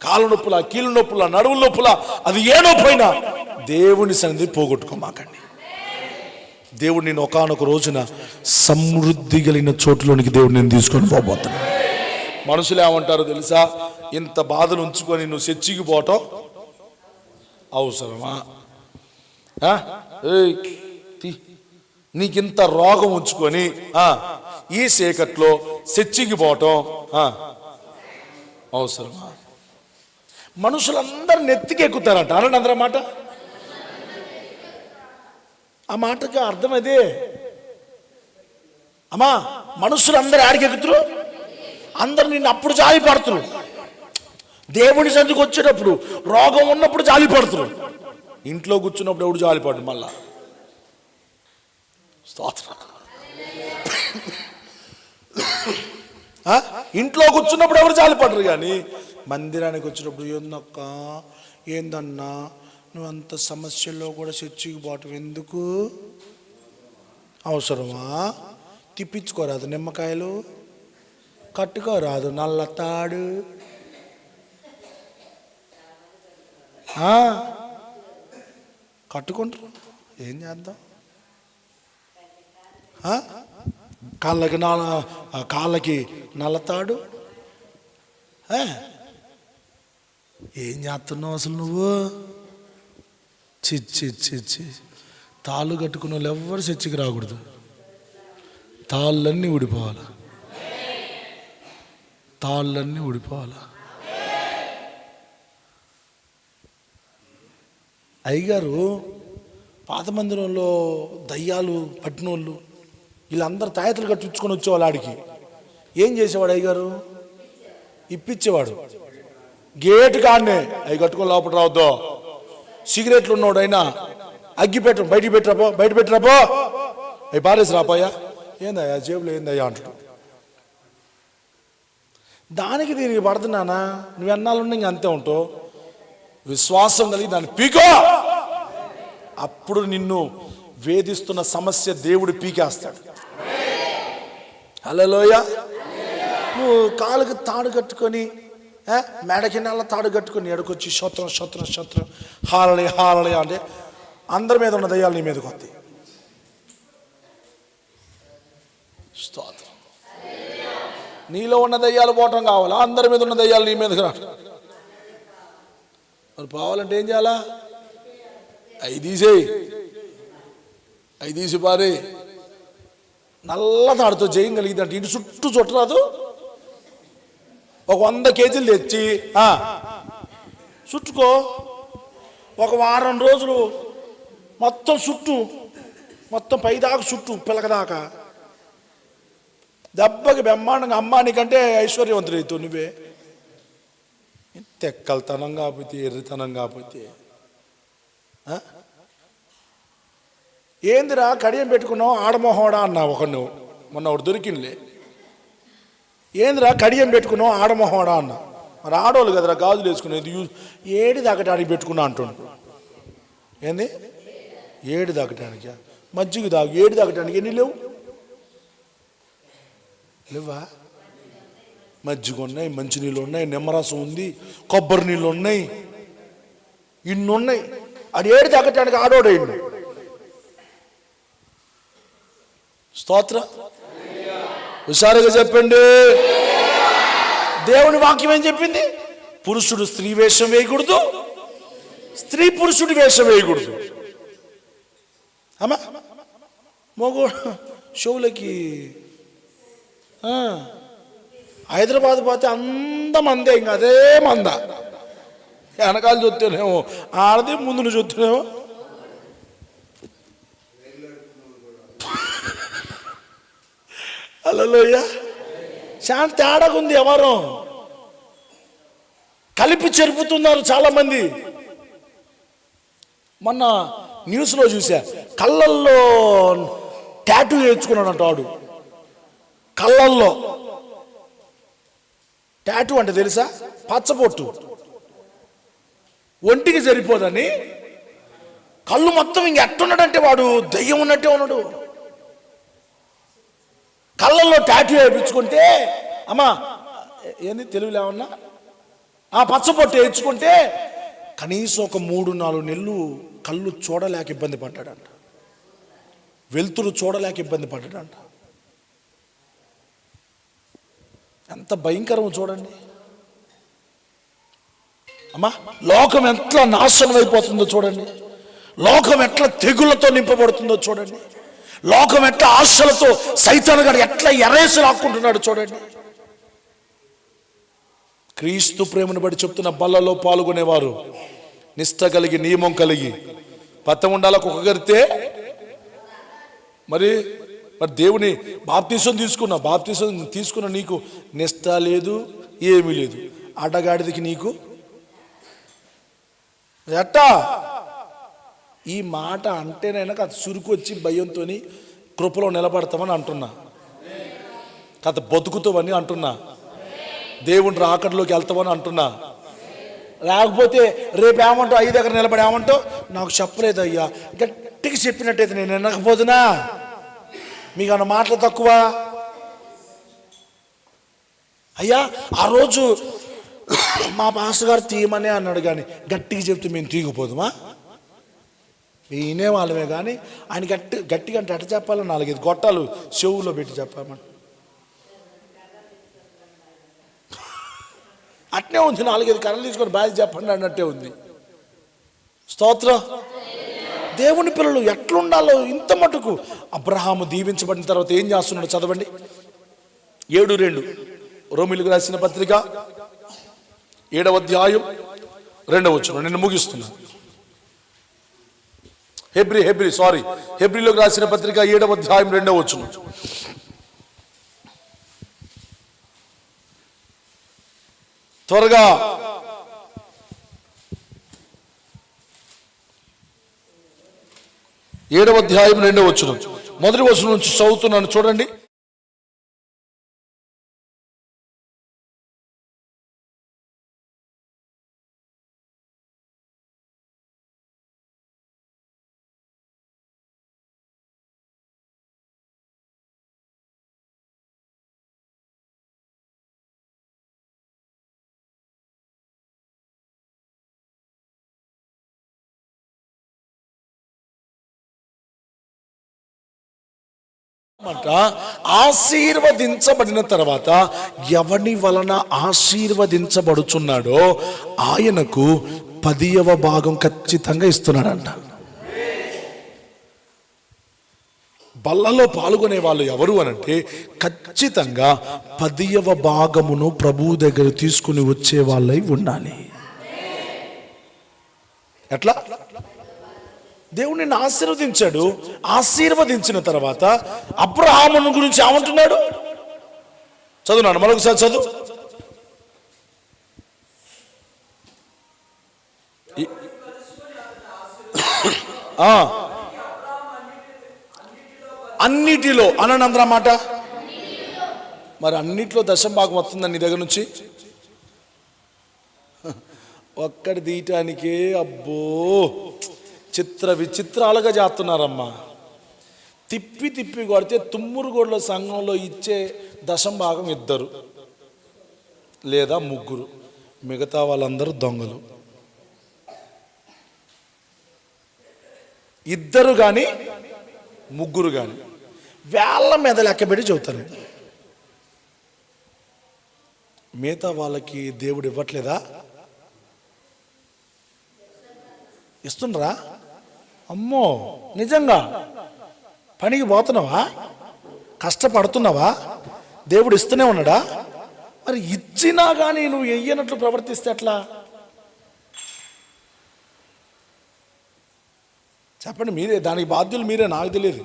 A: కాలు నొప్పులా, కీళ్ళు నొప్పులా, నడువుల నొప్పులా, అది ఏ నొప్పైనా దేవుని సన్నిధి పోగొట్టుకోమాకండి. దేవుడు నేను ఒకానొక రోజున సమృద్ధి కలిగిన చోటులోనికి దేవుడు నేను తీసుకొని పోబోతాను. మనుషులు ఏమంటారో తెలుసా? ఇంత బాధను ఉంచుకొని నువ్వు చర్చికి పోవటం అవసరమా? నీకింత రోగం ఉంచుకొని ఈ చీకట్లో చర్చికి పోవటం అవసరమా? మనుషులందరూ నెత్తికెక్కుతారంట. అనండి అందరూ మాట. ఆ మాటకి అర్థం అదే అమ్మా. మనుషులందరూ ఆడికెక్కుతారు, అందరు నిన్ను అప్పుడు జాలి పడుతురు. దేవుని సందుకు వచ్చేటప్పుడు రోగం ఉన్నప్పుడు జాలి పడుతురు. ఇంట్లో కూర్చున్నప్పుడు ఎవడు జాలి పడు? మళ్ళా ఇంట్లో కూర్చున్నప్పుడు ఎవరు జాలి పడరు. కానీ మందిరానికి వచ్చినప్పుడు ఏందన్నా నువ్వు అంత సమస్యల్లో కూడా చర్చికి పోవటం ఎందుకు? అవసరమా? తిప్పించుకోరాదు నిమ్మకాయలు, కట్టుకోరాదు నల్ల తాడు, కట్టుకుంటారు. ఏం చేద్దాం? కాళ్ళకి నల్లతాడు. ఏం చేస్తున్నావు అసలు నువ్వు? చిచ్చి తాళ్ళు కట్టుకున్న వాళ్ళు ఎవ్వరు చర్చికి రాకూడదు. తాళ్ళన్నీ ఊడిపోవాలి, తాళ్ళన్నీ ఊడిపోవాలి. అయ్యగారు పాత మందిరంలో దయ్యాలు పట్టినోళ్ళు వీళ్ళందరూ తాయెత్తులు కట్టించుకొని వచ్చేవాళ్ళు. ఆడికి ఏం చేసేవాడు అయ్యగారు? ఇప్పించేవాడు. గేటు కాడనే అవి కట్టుకొని లోపల రావద్దు. సిగరెట్లు ఉన్నాడు అయినా అగ్గి పెట్టు, బయట పెట్టరాపో, అవి పారేసి రాపోయా. ఏందయ్యా జేబులో ఏందయ్యా అంటాడు. దానికి దీనికి పడుతున్నానా? నువ్వు ఎన్నాళ్ళున్నా ఇంక అంతే ఉంటావు. విశ్వాసం కలిగి దాన్ని పీకో. అప్పుడు నిన్ను వేధిస్తున్న సమస్య దేవుడు పీకేస్తాడు. హల్లెలూయా. నువ్వు కాలుకి తాడు కట్టుకొని మెడకి నెల తాడు కట్టుకొని ఎడకొచ్చి శత్రం హాలలే అంటే అందరి మీద ఉన్న దయ్యాలు నీ మీదకి వస్తాయి. స్తోత్రం. నీలో ఉన్న దయ్యాలు పోవటం కావాలా? అందరి మీద ఉన్న దయ్యాలు నీ మీదకి రా. మరి పోవాలంటే ఏం చేయాలా? అవి తీసి పారి నల్ల తాడుతో చేయగలిగిందంటే ఇంటి చుట్టూ చుట్టరాదు. ఒక 100 కేజీలు తెచ్చి చుట్టుకో. ఒక వారం రోజులు మొత్తం చుట్టూ మొత్తం పైదాకా చుట్టూ పిలకదాకా దెబ్బకి బ్రహ్మాండంగా అమ్మానికంటే ఐశ్వర్యవంతుడైతే నువ్వే. తెక్కలతనం కాకపోతే ఎర్రితనం కాకపోతే ఏందిరా కడియం పెట్టుకున్నావు ఆడమోహోడా అన్నా ఒకడు, మొన్న ఒకటి దొరికిందిలే. ఏందిరా కడియం పెట్టుకున్నావు ఆడమోహోడా అన్నా. మరి ఆడోళ్ళు కదరా గాజులు వేసుకునేది, ఏడి దాకటానికి పెట్టుకున్నా అంటుండు. ఏంది ఏడు దాకటానికి? మజ్జిగ తాగు. ఏడు దాకటానికి ఎన్ని లేవా? మజ్జిగ ఉన్నాయి, మంచినీళ్ళు ఉన్నాయి, నిమ్మరసం ఉంది, కొబ్బరి నీళ్ళు ఉన్నాయి, ఇన్ని ఉన్నాయి. అది ఏడు దాకటానికి ఆడోడైండు. స్తోత్ర. హుషారుగా చెప్పండి. దేవుని వాక్యం ఏం చెప్పింది? పురుషుడు స్త్రీ వేషం వేయకూడదు, స్త్రీ పురుషుడి వేషం వేయకూడదు. అమ్మా మగ షోలకి హైదరాబాద్ పోతే మందే, ఇంకా అదే మంద. వెనకాల చూస్తేనేమో ఆడది, ముందు చూస్తేనేమో హల్లెలూయా. చాలా తేడాగా ఉంది. ఎవరు కలిపి చెరుపుతున్నారు చాలామంది. మొన్న న్యూస్లో చూసా, కళ్ళల్లో టాటూ వేయించుకున్నాడంట వాడు. కళ్ళల్లో టాటూ అంటే తెలుసా? పచ్చబొట్టు. ఒంటికి సరిపోదని కళ్ళు మొత్తం ఇంక ఎట్టున్నాడంటే వాడు దయ్యం ఉన్నట్టే ఉన్నాడు. కళ్ళల్లో టాటూ వేయించుకుంటే, అమ్మా ఏంది తెలుగులో ఏమన్నా, పచ్చబొట్టు వేయించుకుంటే కనీసం ఒక 3-4 నెలలు కళ్ళు చూడలేక ఇబ్బంది పడ్డాడంట, వెలుతురు చూడలేక ఇబ్బంది పడ్డాడంట. ఎంత భయంకరం చూడండి అమ్మా. లోకం ఎట్లా నాశనం అయిపోతుందో చూడండి, లోకం ఎట్లా తెగులతో నింపబడుతుందో చూడండి, లోకం ఎట్లా ఆశలతో సైతాను గారు ఎట్లా ఎరేసి లాక్కుంటున్నాడు చూడండి. క్రీస్తు ప్రేమను బట్టి చెప్తున్న బల్లలో పాల్గొనేవారు నిష్ఠ కలిగి, నియమం కలిగి, పత్తం ఉండాలకు ఒకగరితే. మరి దేవుని బాప్తీసం తీసుకున్న నీకు నిష్ఠ లేదు, ఏమీ లేదు. అడ్డగాడిదికి నీకు ఎట్టా? ఈ మాట అంటేనైనా కథ సురుకు వచ్చి భయంతో కృపలో నిలబడతామని అంటున్నా, కథ బతుకుతామని అంటున్నా, దేవుని రాకడలోకి వెళ్తామని అంటున్నా. లేకపోతే రేపు ఏమంటావు? 5 దగ్గర నిలబడి ఏమంటావు? నాకు చెప్పలేదు అయ్యా, గట్టిగా చెప్పినట్టయితే నేను వినకపోతున్నా. మీకు అన్న మాటలు తక్కువ అయ్యా. ఆ రోజు మా పాస్టర్ గారు తీయమనే అన్నాడు, కానీ గట్టిగా చెప్తే మేము తీయకపోదుమా? వినేవాళ్ళమే కానీ ఆయన గట్టిగా అంటే ఎట్ట చెప్పాలి? 4-5 గొట్టాలు చెవులో పెట్టి చెప్పామని అట్నే ఉంది. 4-5 కర్రలు తీసుకొని బాధ చెప్పండి అన్నట్టే ఉంది. స్తోత్రం. దేవుని పిల్లలు ఎట్లుండాలో ఇంత మటుకు. అబ్రహాము దీవించబడిన తర్వాత ఏం చేస్తున్నాడు చదవండి. 7:2 రోమీయులకు రాసిన పత్రిక 7వ అధ్యాయం 2వ వచనం. నేను ముగిస్తున్నాను. హెబ్రీలోకి రాసిన పత్రిక 7వ అధ్యాయం 2వ వచనం. త్వరగా 7వ అధ్యాయం 2వ వచనం. మొదటి వచనం నుంచి చదువుతున్నాను చూడండి. ఆశీర్వదించబడిన తర్వాత ఎవని వలన ఆశీర్వదించబడుచున్నాడో ఆయనకు 10వ భాగం ఖచ్చితంగా ఇస్తున్నాడంట. బల్లలో పాల్గొనే వాళ్ళు ఎవరు అనంటే ఖచ్చితంగా 10వ భాగమును ప్రభువు దగ్గర తీసుకుని వచ్చే వాళ్ళై ఉండాలి. ఎట్లా? దేవుడు నిన్ను ఆశీర్వదించాడు. ఆశీర్వదించిన తర్వాత అబ్రహామును గురించి ఏమంటున్నాడు? చదువున్నాను, మరొకసారి చదువు. అన్నిటిలో అనంతర మాట. మరి అన్నిట్లో దశంభాగం వస్తుందని నీ దగ్గర నుంచి ఒక్కడి తీయటానికే అబ్బో చిత్ర విచిత్రాలుగా చేస్తున్నారమ్మా. తిప్పి తిప్పి కొడితే తుమ్మూరుగోడ్ల సంఘంలో ఇచ్చే దశంభాగం 2 లేదా 3, మిగతా వాళ్ళందరూ దొంగలు. 2 కానీ 3 కానీ వేళ్ళ మీద లెక్కబెట్టి చెబుతారు. మిగతా వాళ్ళకి దేవుడు ఇవ్వట్లేదా? ఇస్తుండ్రా? అమ్మో, నిజంగా పనికి పోతున్నావా? కష్టపడుతున్నావా? దేవుడు ఇస్తూనే ఉన్నాడా? మరి ఇచ్చినా కానీ నువ్వు వెయ్యనట్లు ప్రవర్తిస్తే ఎట్లా? చెప్పండి మీరే, దానికి బాధ్యులు మీరే, నాకు తెలియదు.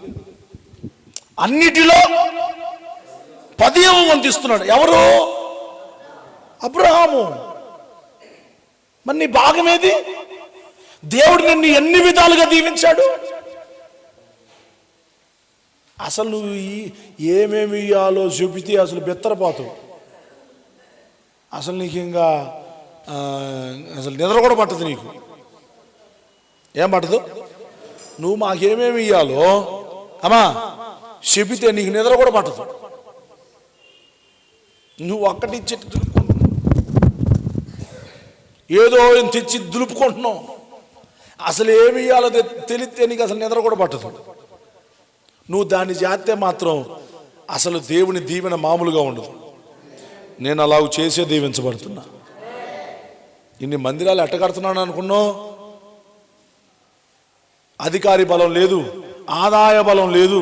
A: అన్నిటిలో 10వ వంతు ఇస్తున్నాడు. ఎవరు? అబ్రహాము. మరి నీ భాగం ఏది? దేవుడు నిన్ను ఎన్ని విధాలుగా దీవించాడు. అసలు నువ్వు ఏమేమి ఇయ్యాలో చూపితే అసలు బెత్తరపోతావు. అసలు నీకు ఇంకా అసలు నిద్ర కూడా పట్టదు. నీకు ఏం పట్టదు? నువ్వు మాకేమేమి ఇయ్యాలో అమ్మా చెబితే నీకు నిద్ర కూడా పట్టదు. నువ్వు ఒక్కటి ఇచ్చి ఏదో తెచ్చి దులుపుకుంటున్నావు. అసలు ఏమి ఇయ్యాలో తెలిస్తే నీకు అసలు నిద్ర కూడా పట్టదు. నువ్వు దాన్ని చేస్తే మాత్రం అసలు దేవుని దీవెన మామూలుగా ఉండదు. నేను అలాగ చేసే దీవించబడుతున్నా. ఇన్ని మందిరాలు ఎట్టగడుతున్నాను అనుకున్నావు? అధికారి బలం లేదు, ఆదాయ బలం లేదు,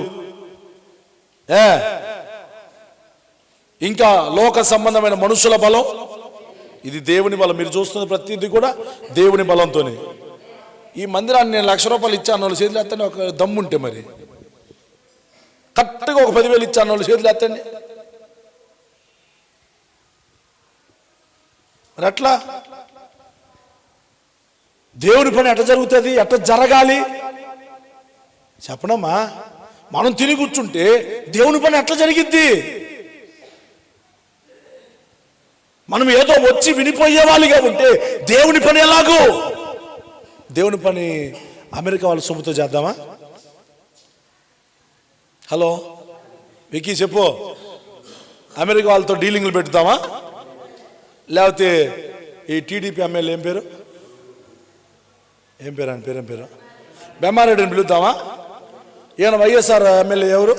A: ఇంకా లోక సంబంధమైన మనుషుల బలం. ఇది దేవుని బలం. మీరు చూస్తున్న ప్రతిదీ కూడా దేవుని బలంతోనే. ఈ మందిరాన్ని నేను 1,00,000 రూపాయలు ఇచ్చాను వాళ్ళు చేతులు ఎత్తండి. ఒక దమ్ముంటే మరి కరెక్ట్గా ఒక 10,000 ఇచ్చాను వాళ్ళు చేతులు ఎత్తండి. మరి అట్లా దేవుని పని ఎట్లా జరుగుతుంది? ఎట్లా జరగాలి చెప్పనమ్మా. మనం తిని కూర్చుంటే దేవుని పని ఎట్లా జరిగిద్ది? మనం ఏదో వచ్చి వినిపోయే వాళ్ళుగా ఉంటే దేవుని పని ఎలాగో? దేవుని పని అమెరికా వాళ్ళ సొమ్ముతో చేద్దామా? హలో వికీ చెప్పు, అమెరికా వాళ్ళతో డీలింగ్లు పెట్టుదామా? లేకపోతే ఈ టీడీపీ ఎమ్మెల్యే ఏం పేరు ఆయన పేరు ఏం పేరు బెమ్మారెడ్డిని పిలుద్దామా? ఈయన వైఎస్ఆర్ ఎమ్మెల్యే ఎవరు?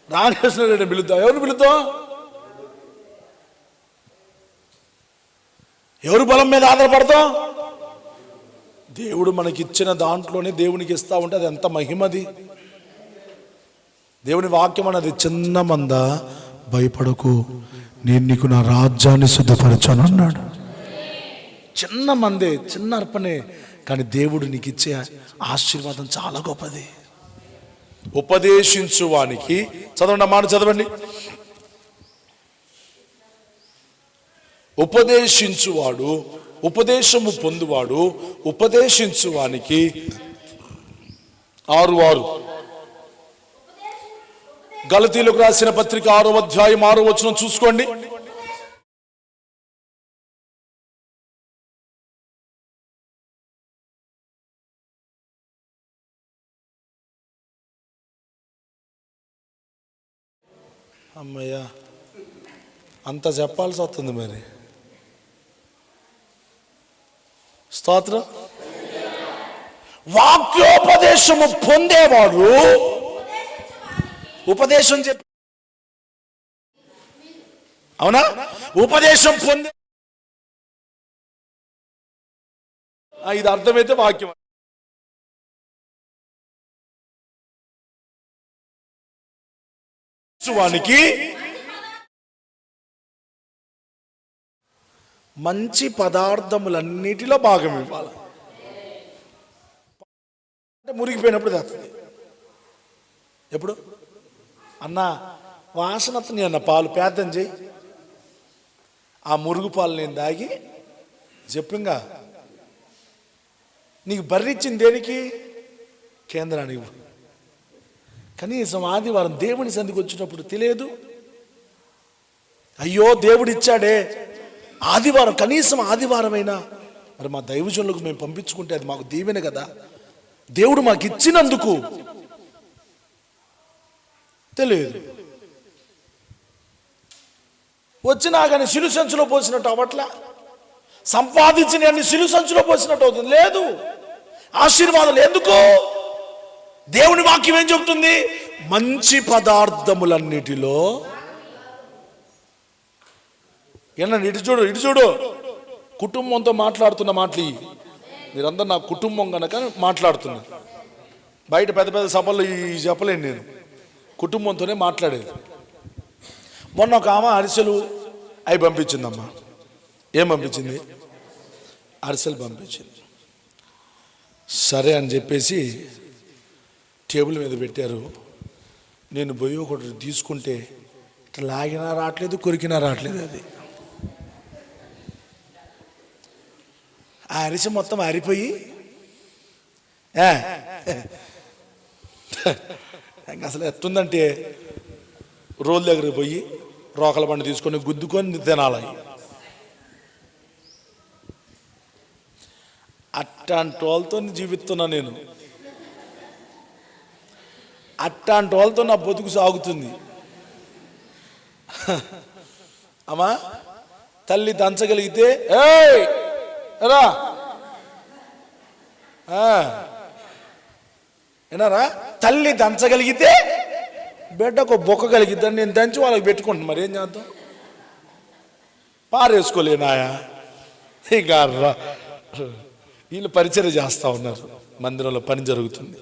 A: రామకృష్ణ రెడ్డిని పిలుద్దాం. ఎవరిని పిలుద్దాం? ఎవరు బలం మీద ఆధారపడతాం? దేవుడు మనకిచ్చిన దాంట్లోనే దేవునికి ఇస్తా ఉంటే అది ఎంత మహిమది. దేవుని వాక్యం అన్నది, చిన్న మంద భయపడకు, నేను నీకు నా రాజ్యాన్ని సిద్ధపరచాను అన్నాడు. చిన్న మందే, చిన్న అర్పణే, కానీ దేవుడు నీకు ఇచ్చే ఆశీర్వాదం చాలా గొప్పది. ఉపదేశించువానికి, చదవండి మాట చదవండి. ఉపదేశించువాడు, ఉపదేశము పొందువాడు, ఉపదేశించువానికి 6:6. గలతీలకు రాసిన పత్రిక 6వ అధ్యాయం 6వ వచనం చూసుకోండి. అమ్మయ్యా, అంత చెప్పాల్సి వస్తుంది మరి. స్తోత్రం. వాక్యోపదేశము పొందేవాడు ఉపదేశం చెప్పి, అవునా? ఉపదేశం పొందే, ఇది అర్థమైతే వాక్యం. వానికి మంచి పదార్థములన్నిటిలో భాగం ఇవ్వాలి. మురిగిపోయినప్పుడు తెస్తుంది. ఎప్పుడు అన్న వాసన వస్తుంది అన్న, పాలు పేదం చేయి. ఆ మురుగు పాలు నేను దాగి చెప్పింగా నీకు బర్రిచ్చింది దేనికి? కేంద్రానికి. కనీసం ఆదివారం దేవుని సంధికి వచ్చినప్పుడు తెలియదు, అయ్యో దేవుడు ఇచ్చాడే ఆదివారం, కనీసం ఆదివారమైనా మరి మా దైవజనులకు మేము పంపించుకుంటే అది మాకు దీవెన కదా, దేవుడు మాకు ఇచ్చినందుకు తెలియదు. వచ్చినా కానీ సిలు సంచులో పోసినట్టు అవట్లా, సంపాదించిన అన్ని సిలు సంచులో పోసినట్టు అవుతుంది. లేదు, ఆశీర్వాదాలు ఎందుకు? దేవుని వాక్యం ఏం చెబుతుంది? మంచి పదార్థములన్నిటిలో ఏనండి. ఇటు చూడు కుటుంబంతో మాట్లాడుతున్న మాటలు. మీరందరూ నా కుటుంబం కనుక మాట్లాడుతున్నా. బయట పెద్ద పెద్ద సభల్లో ఈ చెప్పలేను, నేను కుటుంబంతోనే మాట్లాడేది. మొన్న ఒక ఆమె అరిసెలు అవి పంపించిందమ్మా. ఏం పంపించింది? అరిసెలు పంపించింది. సరే అని చెప్పేసి టేబుల్ మీద పెట్టారు. నేను పోయి ఒకటి తీసుకుంటే ఇట్లా లాగినా రావట్లేదు, కొరికినా రావట్లేదు. అది ఆ అరిసె మొత్తం ఆరిపోయి ఇంకా అసలు ఎత్తుందంటే రోల్ దగ్గరికి పోయి రోకల బండి తీసుకొని గుద్దుకొని తినాలి. అట్లాంటి వాళ్ళతో జీవిస్తున్నా నేను, అట్లాంటి వాళ్ళతో నా బతుకు సాగుతుంది. అమ్మా తల్లి దంచగలిగితే రా ఏనారా, తల్లి దంచగలిగితే బిడ్డకు బొక్క కలిగిద్దని నేను దంచి వాళ్ళకి పెట్టుకుంటాను. మరి ఏం చేద్దాం? పారేసుకోలేనాయా. ఇంకా వీళ్ళు పరిచయం చేస్తూ ఉన్నారు, మందిరంలో పని జరుగుతుంది.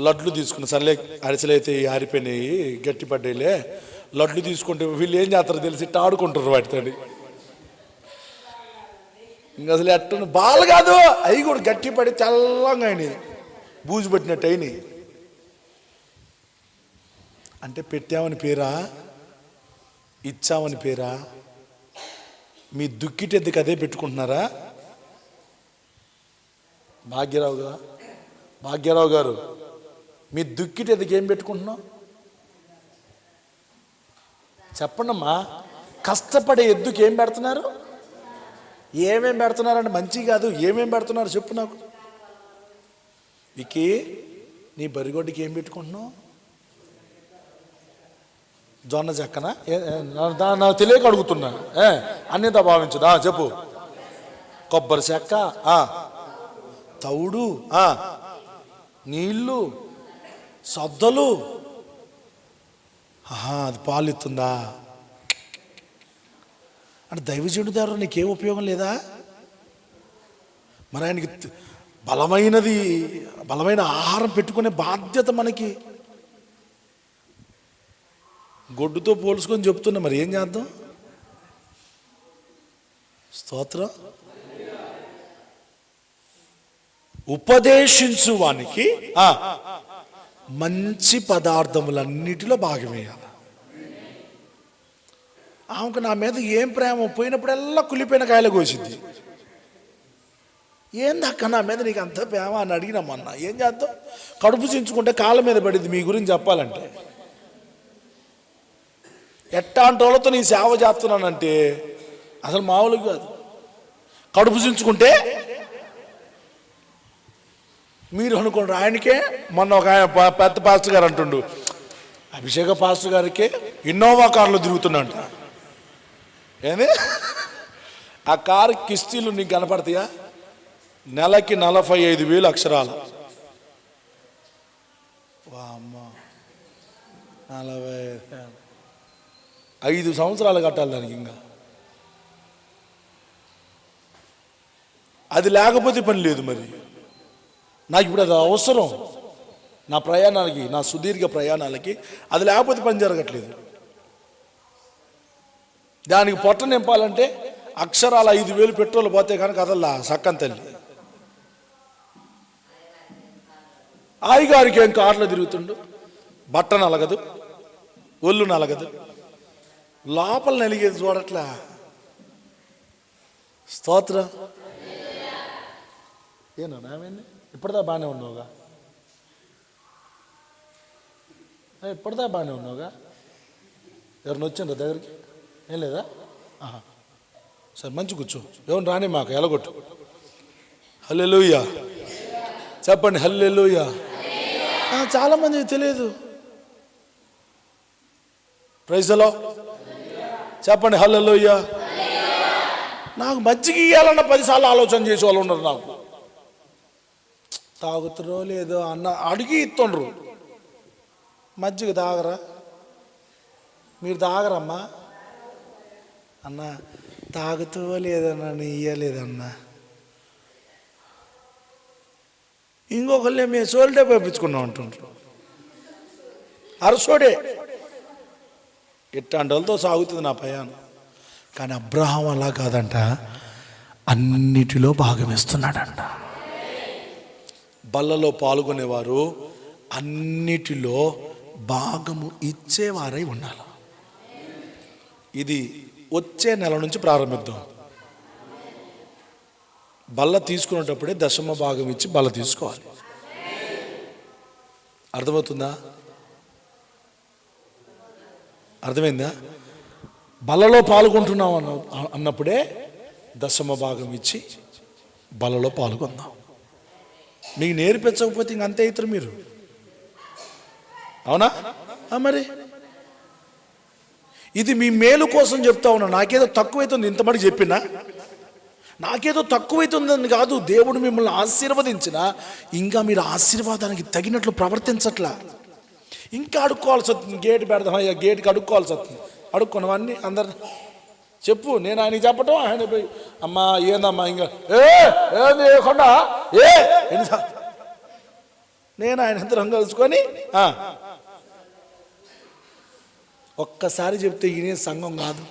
A: లడ్లు తీసుకున్న సర్లే, అరిసెలైతే ఆరిపోయినాయి, గట్టిపడ్డాయిలే, లడ్లు తీసుకుంటే వీళ్ళు ఏం చేస్తారో తెలిసి ఇట్లా ఆడుకుంటారు వాటితో. ఇంకా అసలు ఎట్ట బాలు కాదు, అవి కూడా గట్టిపడి తెల్లంగా అయినాయి, బూజు పట్టినట్టు అయినాయి. అంటే పెట్టామని పేరా, ఇచ్చామని పేరా? మీ దుక్కిటెద్దుకు అదే పెట్టుకుంటున్నారా? భాగ్యరావు గారు మీ దుక్కిటెద్దుకు ఏం పెట్టుకుంటున్నావు చెప్పండమ్మా. కష్టపడే ఎద్దుకి ఏం పెడుతున్నారు? ఏమేం పెడుతున్నారంటే మంచి కాదు, ఏమేం పెడుతున్నారు చెప్పు నాకు. వికి నీ బరిగొడ్డికి ఏం పెట్టుకుంటున్నావు? జొన్న చెక్కనా? నాకు తెలియక అడుగుతున్నా, అన్నింతా భావించదా చెప్పు. కొబ్బరి చెక్క, తౌడు, నీళ్ళు, సద్దలు, అది పాలు ఇస్తుందా? అంటే దైవజనుడి ద్వారా నీకేం ఉపయోగం లేదా? మరి ఆయనకి బలమైన ఆహారం పెట్టుకునే బాధ్యత మనకి. గొడ్డుతో పోల్చుకొని చెప్తున్నా, మరి ఏం చేద్దాం? స్తోత్రం. ఉపదేశించు వానికి మంచి పదార్థములన్నిటిలో భాగమేయాలి. ఆమెకు నా మీద ఏం ప్రేమ, పోయినప్పుడల్లా కులిపోయిన కాయలు కోసిద్ది. ఏందక్క నా మీద నీకు అంత ప్రేమ అని అడిగినామన్నా, ఏం చేద్దాం? కడుపు చించుకుంటే కాళ్ళ మీద పడింది. మీ గురించి చెప్పాలంటే ఎట్టాంటి వాళ్ళతో నీ సేవ చేస్తున్నానంటే అసలు మామూలుగా కాదు. కడుపు చించుకుంటే మీరు అనుకోండి, ఆయనకే మొన్న ఒక ఆయన పెద్ద పాస్టర్ గారు అంటుండు, అభిషేక పాస్టర్ గారికి ఇన్నోవా కారులో తిరుగుతున్నాంట. ఏంది ఆ కారు కిస్తీలు నీకు కనపడతాయా? నెలకి 45,000 అక్షరాలు. వామ్మ, 5 సంవత్సరాలు కట్టాలి దానికి. ఇంకా అది లేకపోతే పని లేదు. మరి నాకు ఇప్పుడు అది అవసరం, నా ప్రయాణాలకి, నా సుదీర్ఘ ప్రయాణాలకి అది లేకపోతే పని జరగట్లేదు. దానికి పొట్ట నింపాలంటే అక్షరాలు 5,000 పెట్రోల్ పోతే కనుక అదల్లా సక్కని తల్లి. ఆయగారికి ఏం కార్లో తిరుగుతుండు, బట్ట నలగదు, ఒళ్ళు నలగదు, లోపల నలిగేది చూడట్లా. స్తోత్రం. ఏనా ఇప్పటిదా బాగానే ఉన్నావుగా, ఇప్పటిదా బాగానే ఉన్నావుగా. ఎవరిని వచ్చిండ్రు దగ్గరికి? ఏం లేదా? సరే మంచి కూర్చో. ఎవరిని రాని మాకు ఎలగొట్టు. హల్లెలూయా చెప్పండి. హల్లెలూయా. చాలా మందికి తెలియదు. ప్రైజ్ ది లార్డ్ చెప్పండి. హల్లెలూయా. నాకు మజ్జిగ ఇయ్యాలన్న 10 సార్లు ఆలోచన చేసే వాళ్ళు ఉన్నారు. నాకు తాగుతారో లేదో అన్న అడిగి ఇస్తుండ్రు. మజ్జిగ తాగరా? మీరు తాగరమ్మా అన్న, తాగుతూ లేదన్నా, నేను ఇయ్యలేదన్నా. ఇంకొకళ్ళే మేము సోల్టే పంపించుకున్నాం అంటుండ్రు. అరసోడే. ఇట్లాంటి వాళ్ళతో సాగుతుంది నా ప్రయాణం. కానీ అబ్రహాం అలా కాదంట, అన్నిటిలో భాగం ఇస్తున్నాడంట. బల్లలో పాల్గొనేవారు అన్నిటిలో భాగము ఇచ్చేవారై ఉండాలి. ఇది వచ్చే నెల నుంచి ప్రారంభిద్దాం. బల్ల తీసుకునేటప్పుడే దశమ భాగం ఇచ్చి బల్ల తీసుకోవాలి. అర్థమవుతుందా? అర్థమైందా? బల్లలో పాల్గొంటున్నాం అన్నప్పుడే దశమ భాగం ఇచ్చి బల్లలో పాల్గొందాం. మీకు నేర్పించకపోతే ఇంక అంతే అవుతారు మీరు. అవునా? మరి ఇది మీ మేలు కోసం చెప్తా ఉన్నా. నాకేదో తక్కువైతుంది ఇంతమంది చెప్పినా, నాకేదో తక్కువైతుందని కాదు. దేవుడు మిమ్మల్ని ఆశీర్వదించిన ఇంకా మీరు ఆశీర్వాదానికి తగినట్లు ప్రవర్తించట్లా. ఇంకా అడుక్కోవాల్సి వస్తుంది. గేటు పెడదాం అయ్యా, గేటుకి అడుక్కోవాల్సి వస్తుంది. అడుక్కున్నవన్నీ అందరు చెప్పు. నేను ఆయనకి చెప్పటం, ఆయన పోయి అమ్మా ఏందమ్మా ఇంకా ఏంది లేకుండా నేను ఆయన ఇద్దరం కలుసుకొని ఒక్కసారి చెప్తే ఈయన సంఘం కాదు.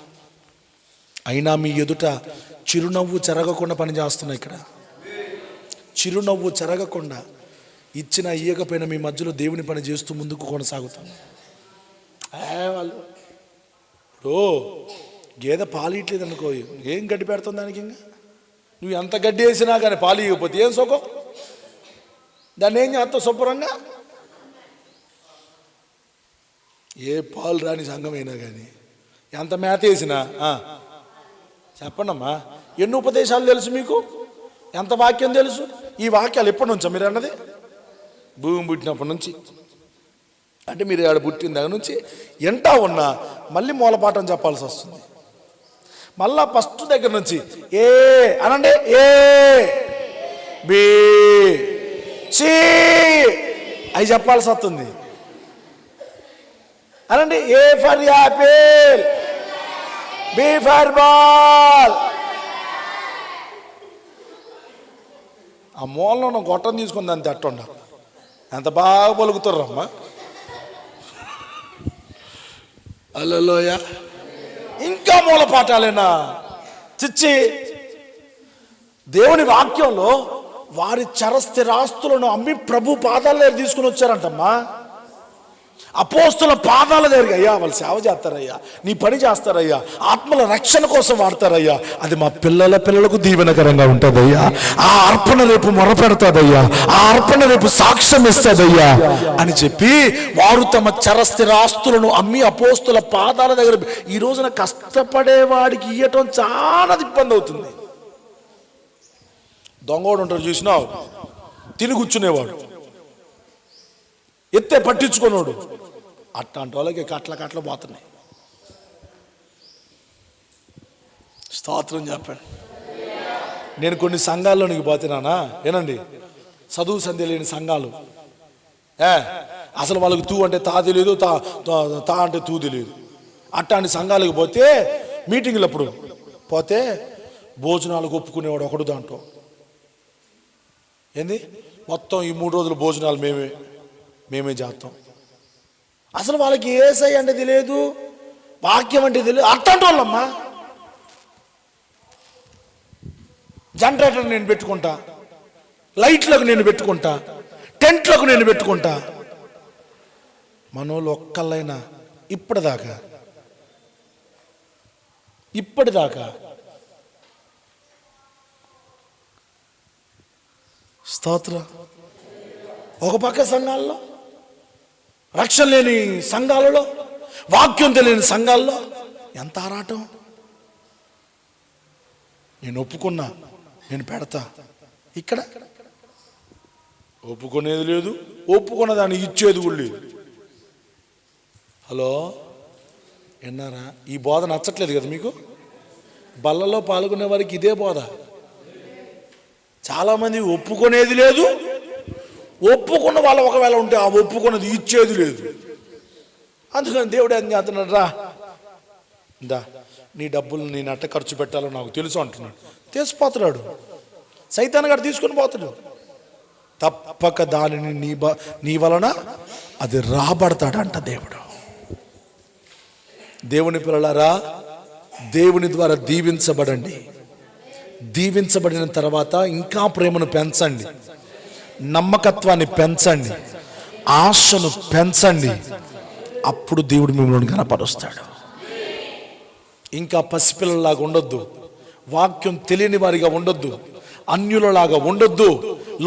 A: అయినా మీ ఎదుట చిరునవ్వు చెరగకుండా పనిచేస్తున్నా. ఇక్కడ చిరునవ్వు చెరగకుండా, ఇచ్చిన ఇయ్యకపోయినా మీ మధ్యలో దేవుని పని చేస్తూ ముందుకు కొనసాగుతాను. వాళ్ళు ఇప్పుడు గేదె పాలు ఇట్లేదు అనుకో, ఏం గడ్డి పెడుతుంది దానికి? ఇంకా నువ్వు ఎంత గడ్డి వేసినా కానీ పాలు ఇవ్వకపోతే ఏం సుఖం? దాన్ని ఏం చేస్తావు శుభ్రంగా? ఏ పాలు రాని సంఘమైనా కానీ ఎంత మేత వేసినా చెప్పండమ్మా. ఎన్ని ఉపదేశాలు తెలుసు మీకు? ఎంత వాక్యం తెలుసు? ఈ వాక్యాలు ఎప్పటి నుంచో మీరు అన్నది? భూమి పుట్టినప్పటి నుంచి. అంటే మీరు ఆడ పుట్టిన దగ్గర నుంచి ఎంటా ఉన్నా మళ్ళీ మూలపాఠం చెప్పాల్సి వస్తుంది. మళ్ళా ఫస్ట్ దగ్గర నుంచి ఏ అనండి, ఏ బి సి అవి చెప్పాల్సి వస్తుంది. అనండి, A for apple, B for ball. ఆ మూలలో గొట్టం తీసుకుని దాన్ని తట్టుండ ఎంత బాగా పలుకుతారమ్మా. అల్లలోయ ఇంకా మూల పాఠాలేనా? చిచ్చి. దేవుని వాక్యంలో వారి చరస్థిరాస్తులను అమ్మి ప్రభు పాదాల దగ్గర తీసుకుని వచ్చారంటమ్మా. అపోస్తుల పాదాల దగ్గరికి, అయ్యా వాళ్ళు సేవ చేస్తారయ్యా, నీ పని చేస్తారయ్యా, ఆత్మల రక్షణ కోసం వాడతారయ్యా, అది మా పిల్లలకు దీవెనకరంగా ఉంటుందయ్యా, ఆ అర్పణ రేపు మొరపెడతాదయ్యా, ఆ అర్పణ రేపు సాక్ష్యం ఇస్తుందయ్యా అని చెప్పి వారు తమ చరస్థిరాస్తులను అమ్మి అపోస్తుల పాదాల దగ్గర. ఈ రోజున కష్టపడేవాడికి ఇయ్యటం చాలా ఇబ్బంది అవుతుంది. దొంగోడు ఉంటాడు చూసినావు, తిని కూర్చునేవాడు, ఎత్తే పట్టించుకున్నాడు. అట్లాంటి వాళ్ళకి కట్ల పోతున్నాయి. స్తోత్రం చెప్పండి. నేను కొన్ని సంఘాల్లోనికి పోతున్నానా ఏనండి, చదువు సంధ్య లేని సంఘాలు. అసలు వాళ్ళకి తూ అంటే తా తెలియదు, తా అంటే తూ తెలియదు. అట్లాంటి సంఘాలకు పోతే మీటింగ్లు అప్పుడు పోతే భోజనాలకు ఒప్పుకునేవాడు ఒకడు. దాంట్లో ఏంది మొత్తం ఈ 3 రోజులు భోజనాలు మేమే చేస్తాం. అసలు వాళ్ళకి ఏసై అంటే తెలియదు, వాక్యం అంటే తెలియదు. అట్లాంటి వాళ్ళమ్మా. జనరేటర్ నేను పెట్టుకుంటా, లైట్లకు నేను పెట్టుకుంటా, టెంట్లకు నేను పెట్టుకుంటా. మనోళ్ళు ఒక్కళ్ళైనా ఇప్పటిదాకా స్తోత్ర. ఒక పక్క సంఘాల్లో, రక్షణ లేని సంఘాలలో, వాక్యం తెలియని సంఘాల్లో ఎంత ఆరాటం. నేను ఒప్పుకున్నా, నేను పెడతా. ఇక్కడ ఒప్పుకునేది లేదు, ఒప్పుకున్న దాన్ని ఇచ్చేది కూడా లేదు. హలో, విన్నారా? ఈ బోధ నచ్చట్లేదు కదా మీకు? బల్లలో పాల్గొనే వారికి ఇదే బోధ. చాలామంది ఒప్పుకునేది లేదు, ఒప్పుకున్న వాళ్ళు ఒకవేళ ఉంటే ఆ ఒప్పుకున్నది ఇచ్చేది లేదు. అందుకని దేవుడు ఏం చేస్తున్నాడు? రా దా, నీ డబ్బులు నేను అట్ట ఖర్చు పెట్టాలో నాకు తెలుసు అంటున్నాడు. తెలిసిపోతున్నాడు. సైతాన్ గారు తీసుకుని పోతాడు. తప్పక దానిని నీ వలన అది రాబడతాడంట దేవుడు. దేవుని పిల్లలారా, దేవుని ద్వారా దీవించబడండి. దీవించబడిన తర్వాత ఇంకా ప్రేమను పెంచండి, నమ్మకత్వాన్ని పెంచండి, ఆశను పెంచండి. అప్పుడు దేవుడు మిమ్మల్ని కనపరుస్తాడు. ఇంకా పసిపిల్లలాగా ఉండొద్దు, వాక్యం తెలియని వారిగా ఉండొద్దు, అన్యులలాగా ఉండొద్దు,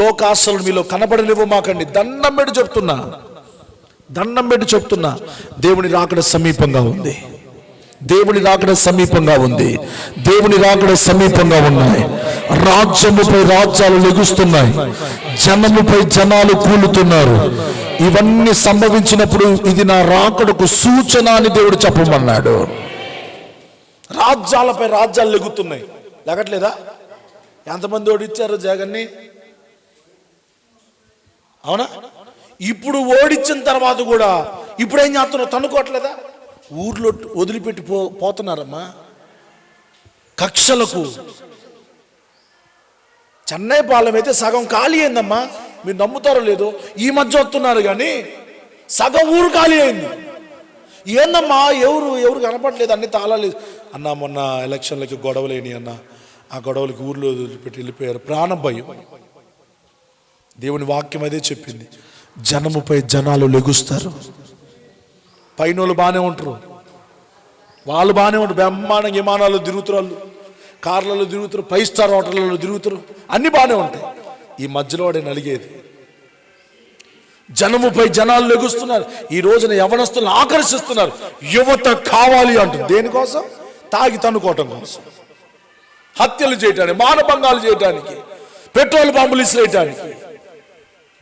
A: లోకాశలు మీలో కనబడనివ్వమాకండి. దండం పెట్టి చెప్తున్నా, దేవుని రాకడ సమీపంగా ఉంది. దేవుని రాకడ సమీపంగా ఉంది. దేవుని రాకడ సమీపంగా ఉన్నాయి. రాజ్యముపై రాజ్యాలు లెగుస్తున్నాయి, జనముపై జనాలు కూలుతున్నారు. ఇవన్నీ సంభవించినప్పుడు ఇది నా రాకడకు సూచన అని దేవుడు చెప్పమన్నాడు. రాజ్యాలపై రాజ్యాలు లెగుతున్నాయి. లెగట్లేదా? ఎంతమంది ఓడించారు జగన్ని? అవునా? ఇప్పుడు ఓడించిన తర్వాత కూడా ఇప్పుడు ఏం చేస్తున్నారు? తన్నుకోవట్లేదా? ఊర్లో వదిలిపెట్టి పోతున్నారమ్మా కక్షలకు. చెన్నై పాలెం అయితే సగం ఖాళీ అయిందమ్మా. మీరు నమ్ముతారో లేదో, ఈ మధ్య వస్తున్నారు కానీ సగం ఊరు ఖాళీ అయింది. ఏందమ్మా, ఎవరు కనపడలేదు, అన్ని తాళాలేదు అన్న. మొన్న ఎలక్షన్లకి గొడవలేని అన్న, ఆ గొడవలకి ఊర్లో వదిలిపెట్టి వెళ్ళిపోయారు. ప్రాణం భయం. దేవుని వాక్యం అదే చెప్పింది. జనముపై జనాలు లెగుస్తారు. పైనోళ్ళు బాగానే ఉంటారు, వాళ్ళు బాగానే ఉంటారు. బ్రహ్మాండంగా విమానాలు తిరుగుతారు, కార్లలో తిరుగుతారు, 5 స్టార్ హోటళ్ళలో తిరుగుతారు, అన్నీ బాగానే ఉంటాయి. ఈ మధ్యలో వాడే నలిగేది. జనముపై జనాలు లెగుస్తున్నారు. ఈ రోజున యవనస్తులను ఆకర్షిస్తున్నారు. యువత కావాలి అంటుంది. దేనికోసం? తాగి తన్నుకోవటం కోసం, హత్యలు చేయటానికి, మానభంగాలు చేయటానికి, పెట్రోల్ బాంబులు ఇసిరేయటానికి.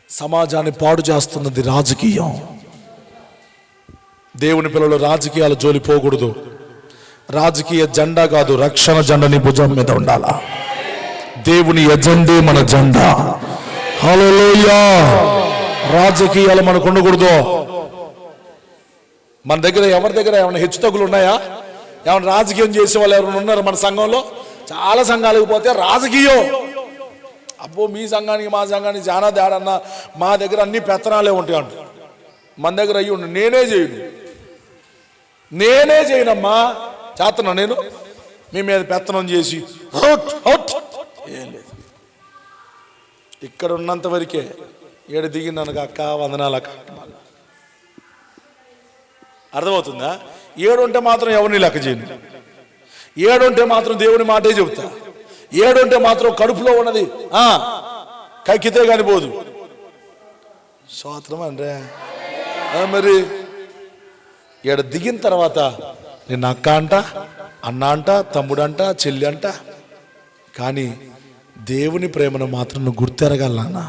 A: సమాజాన్ని పాడు చేస్తున్నది రాజకీయం. దేవుని పిల్లలు రాజకీయాల జోలి పోకూడదు. రాజకీయ జెండా కాదు, రక్షణ జెండాని భుజం మీద ఉండాలా. దేవుని ఎజెండే మన జెండా. హల్లెలూయా. రాజకీయాలు మనకు ఉండకూడదు. మన దగ్గర ఎవరి దగ్గర ఏమైనా హెచ్చుతగ్గులు ఉన్నాయా? ఏమైనా రాజకీయం చేసే వాళ్ళు ఎవరైనా ఉన్నారు మన సంఘంలో? చాలా సంఘాలకు పోతే రాజకీయం. అబ్బో, మీ సంఘానికి మా సంఘానికి చాలా తేడన్నా, మా దగ్గర అన్ని పెత్తనాలే ఉంటాయి అంట. మన దగ్గర అయ్యి ఉండి నేనే చేయనమ్మా, చేస్తున్నా నేను. మీ మీద పెత్తనం చేసి ఏం లేదు. ఇక్కడ ఉన్నంత వరకే. ఏడు దిగిందనక అక్క, వందనాలు అక్క. అర్థమవుతుందా? ఏడుంటే మాత్రం ఎవరిని లెక్క చేయను. ఏడుంటే మాత్రం దేవుని మాటే చెబుతా. ఏడుంటే మాత్రం కడుపులో ఉన్నది కక్కితే కాని పోదు. స్తోత్రం అంటే మరి ఏడు దిగిన తర్వాత నేను అక్క అంట, అన్న అంట, తమ్ముడు అంట, చెల్లి అంట. కానీ దేవుని ప్రేమను మాత్రం నువ్వు గుర్తెరగలనా?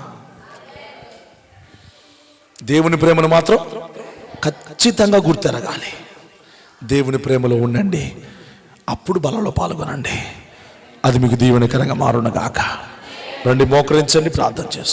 A: దేవుని ప్రేమను మాత్రం ఖచ్చితంగా గుర్తెరగాలి. దేవుని ప్రేమలో ఉండండి, అప్పుడు బలలో పాల్గొనండి. అది మీకు దీవెనకరంగా మారును గాక. రండి, మోకరించండి, ప్రార్థన చేసుకోండి.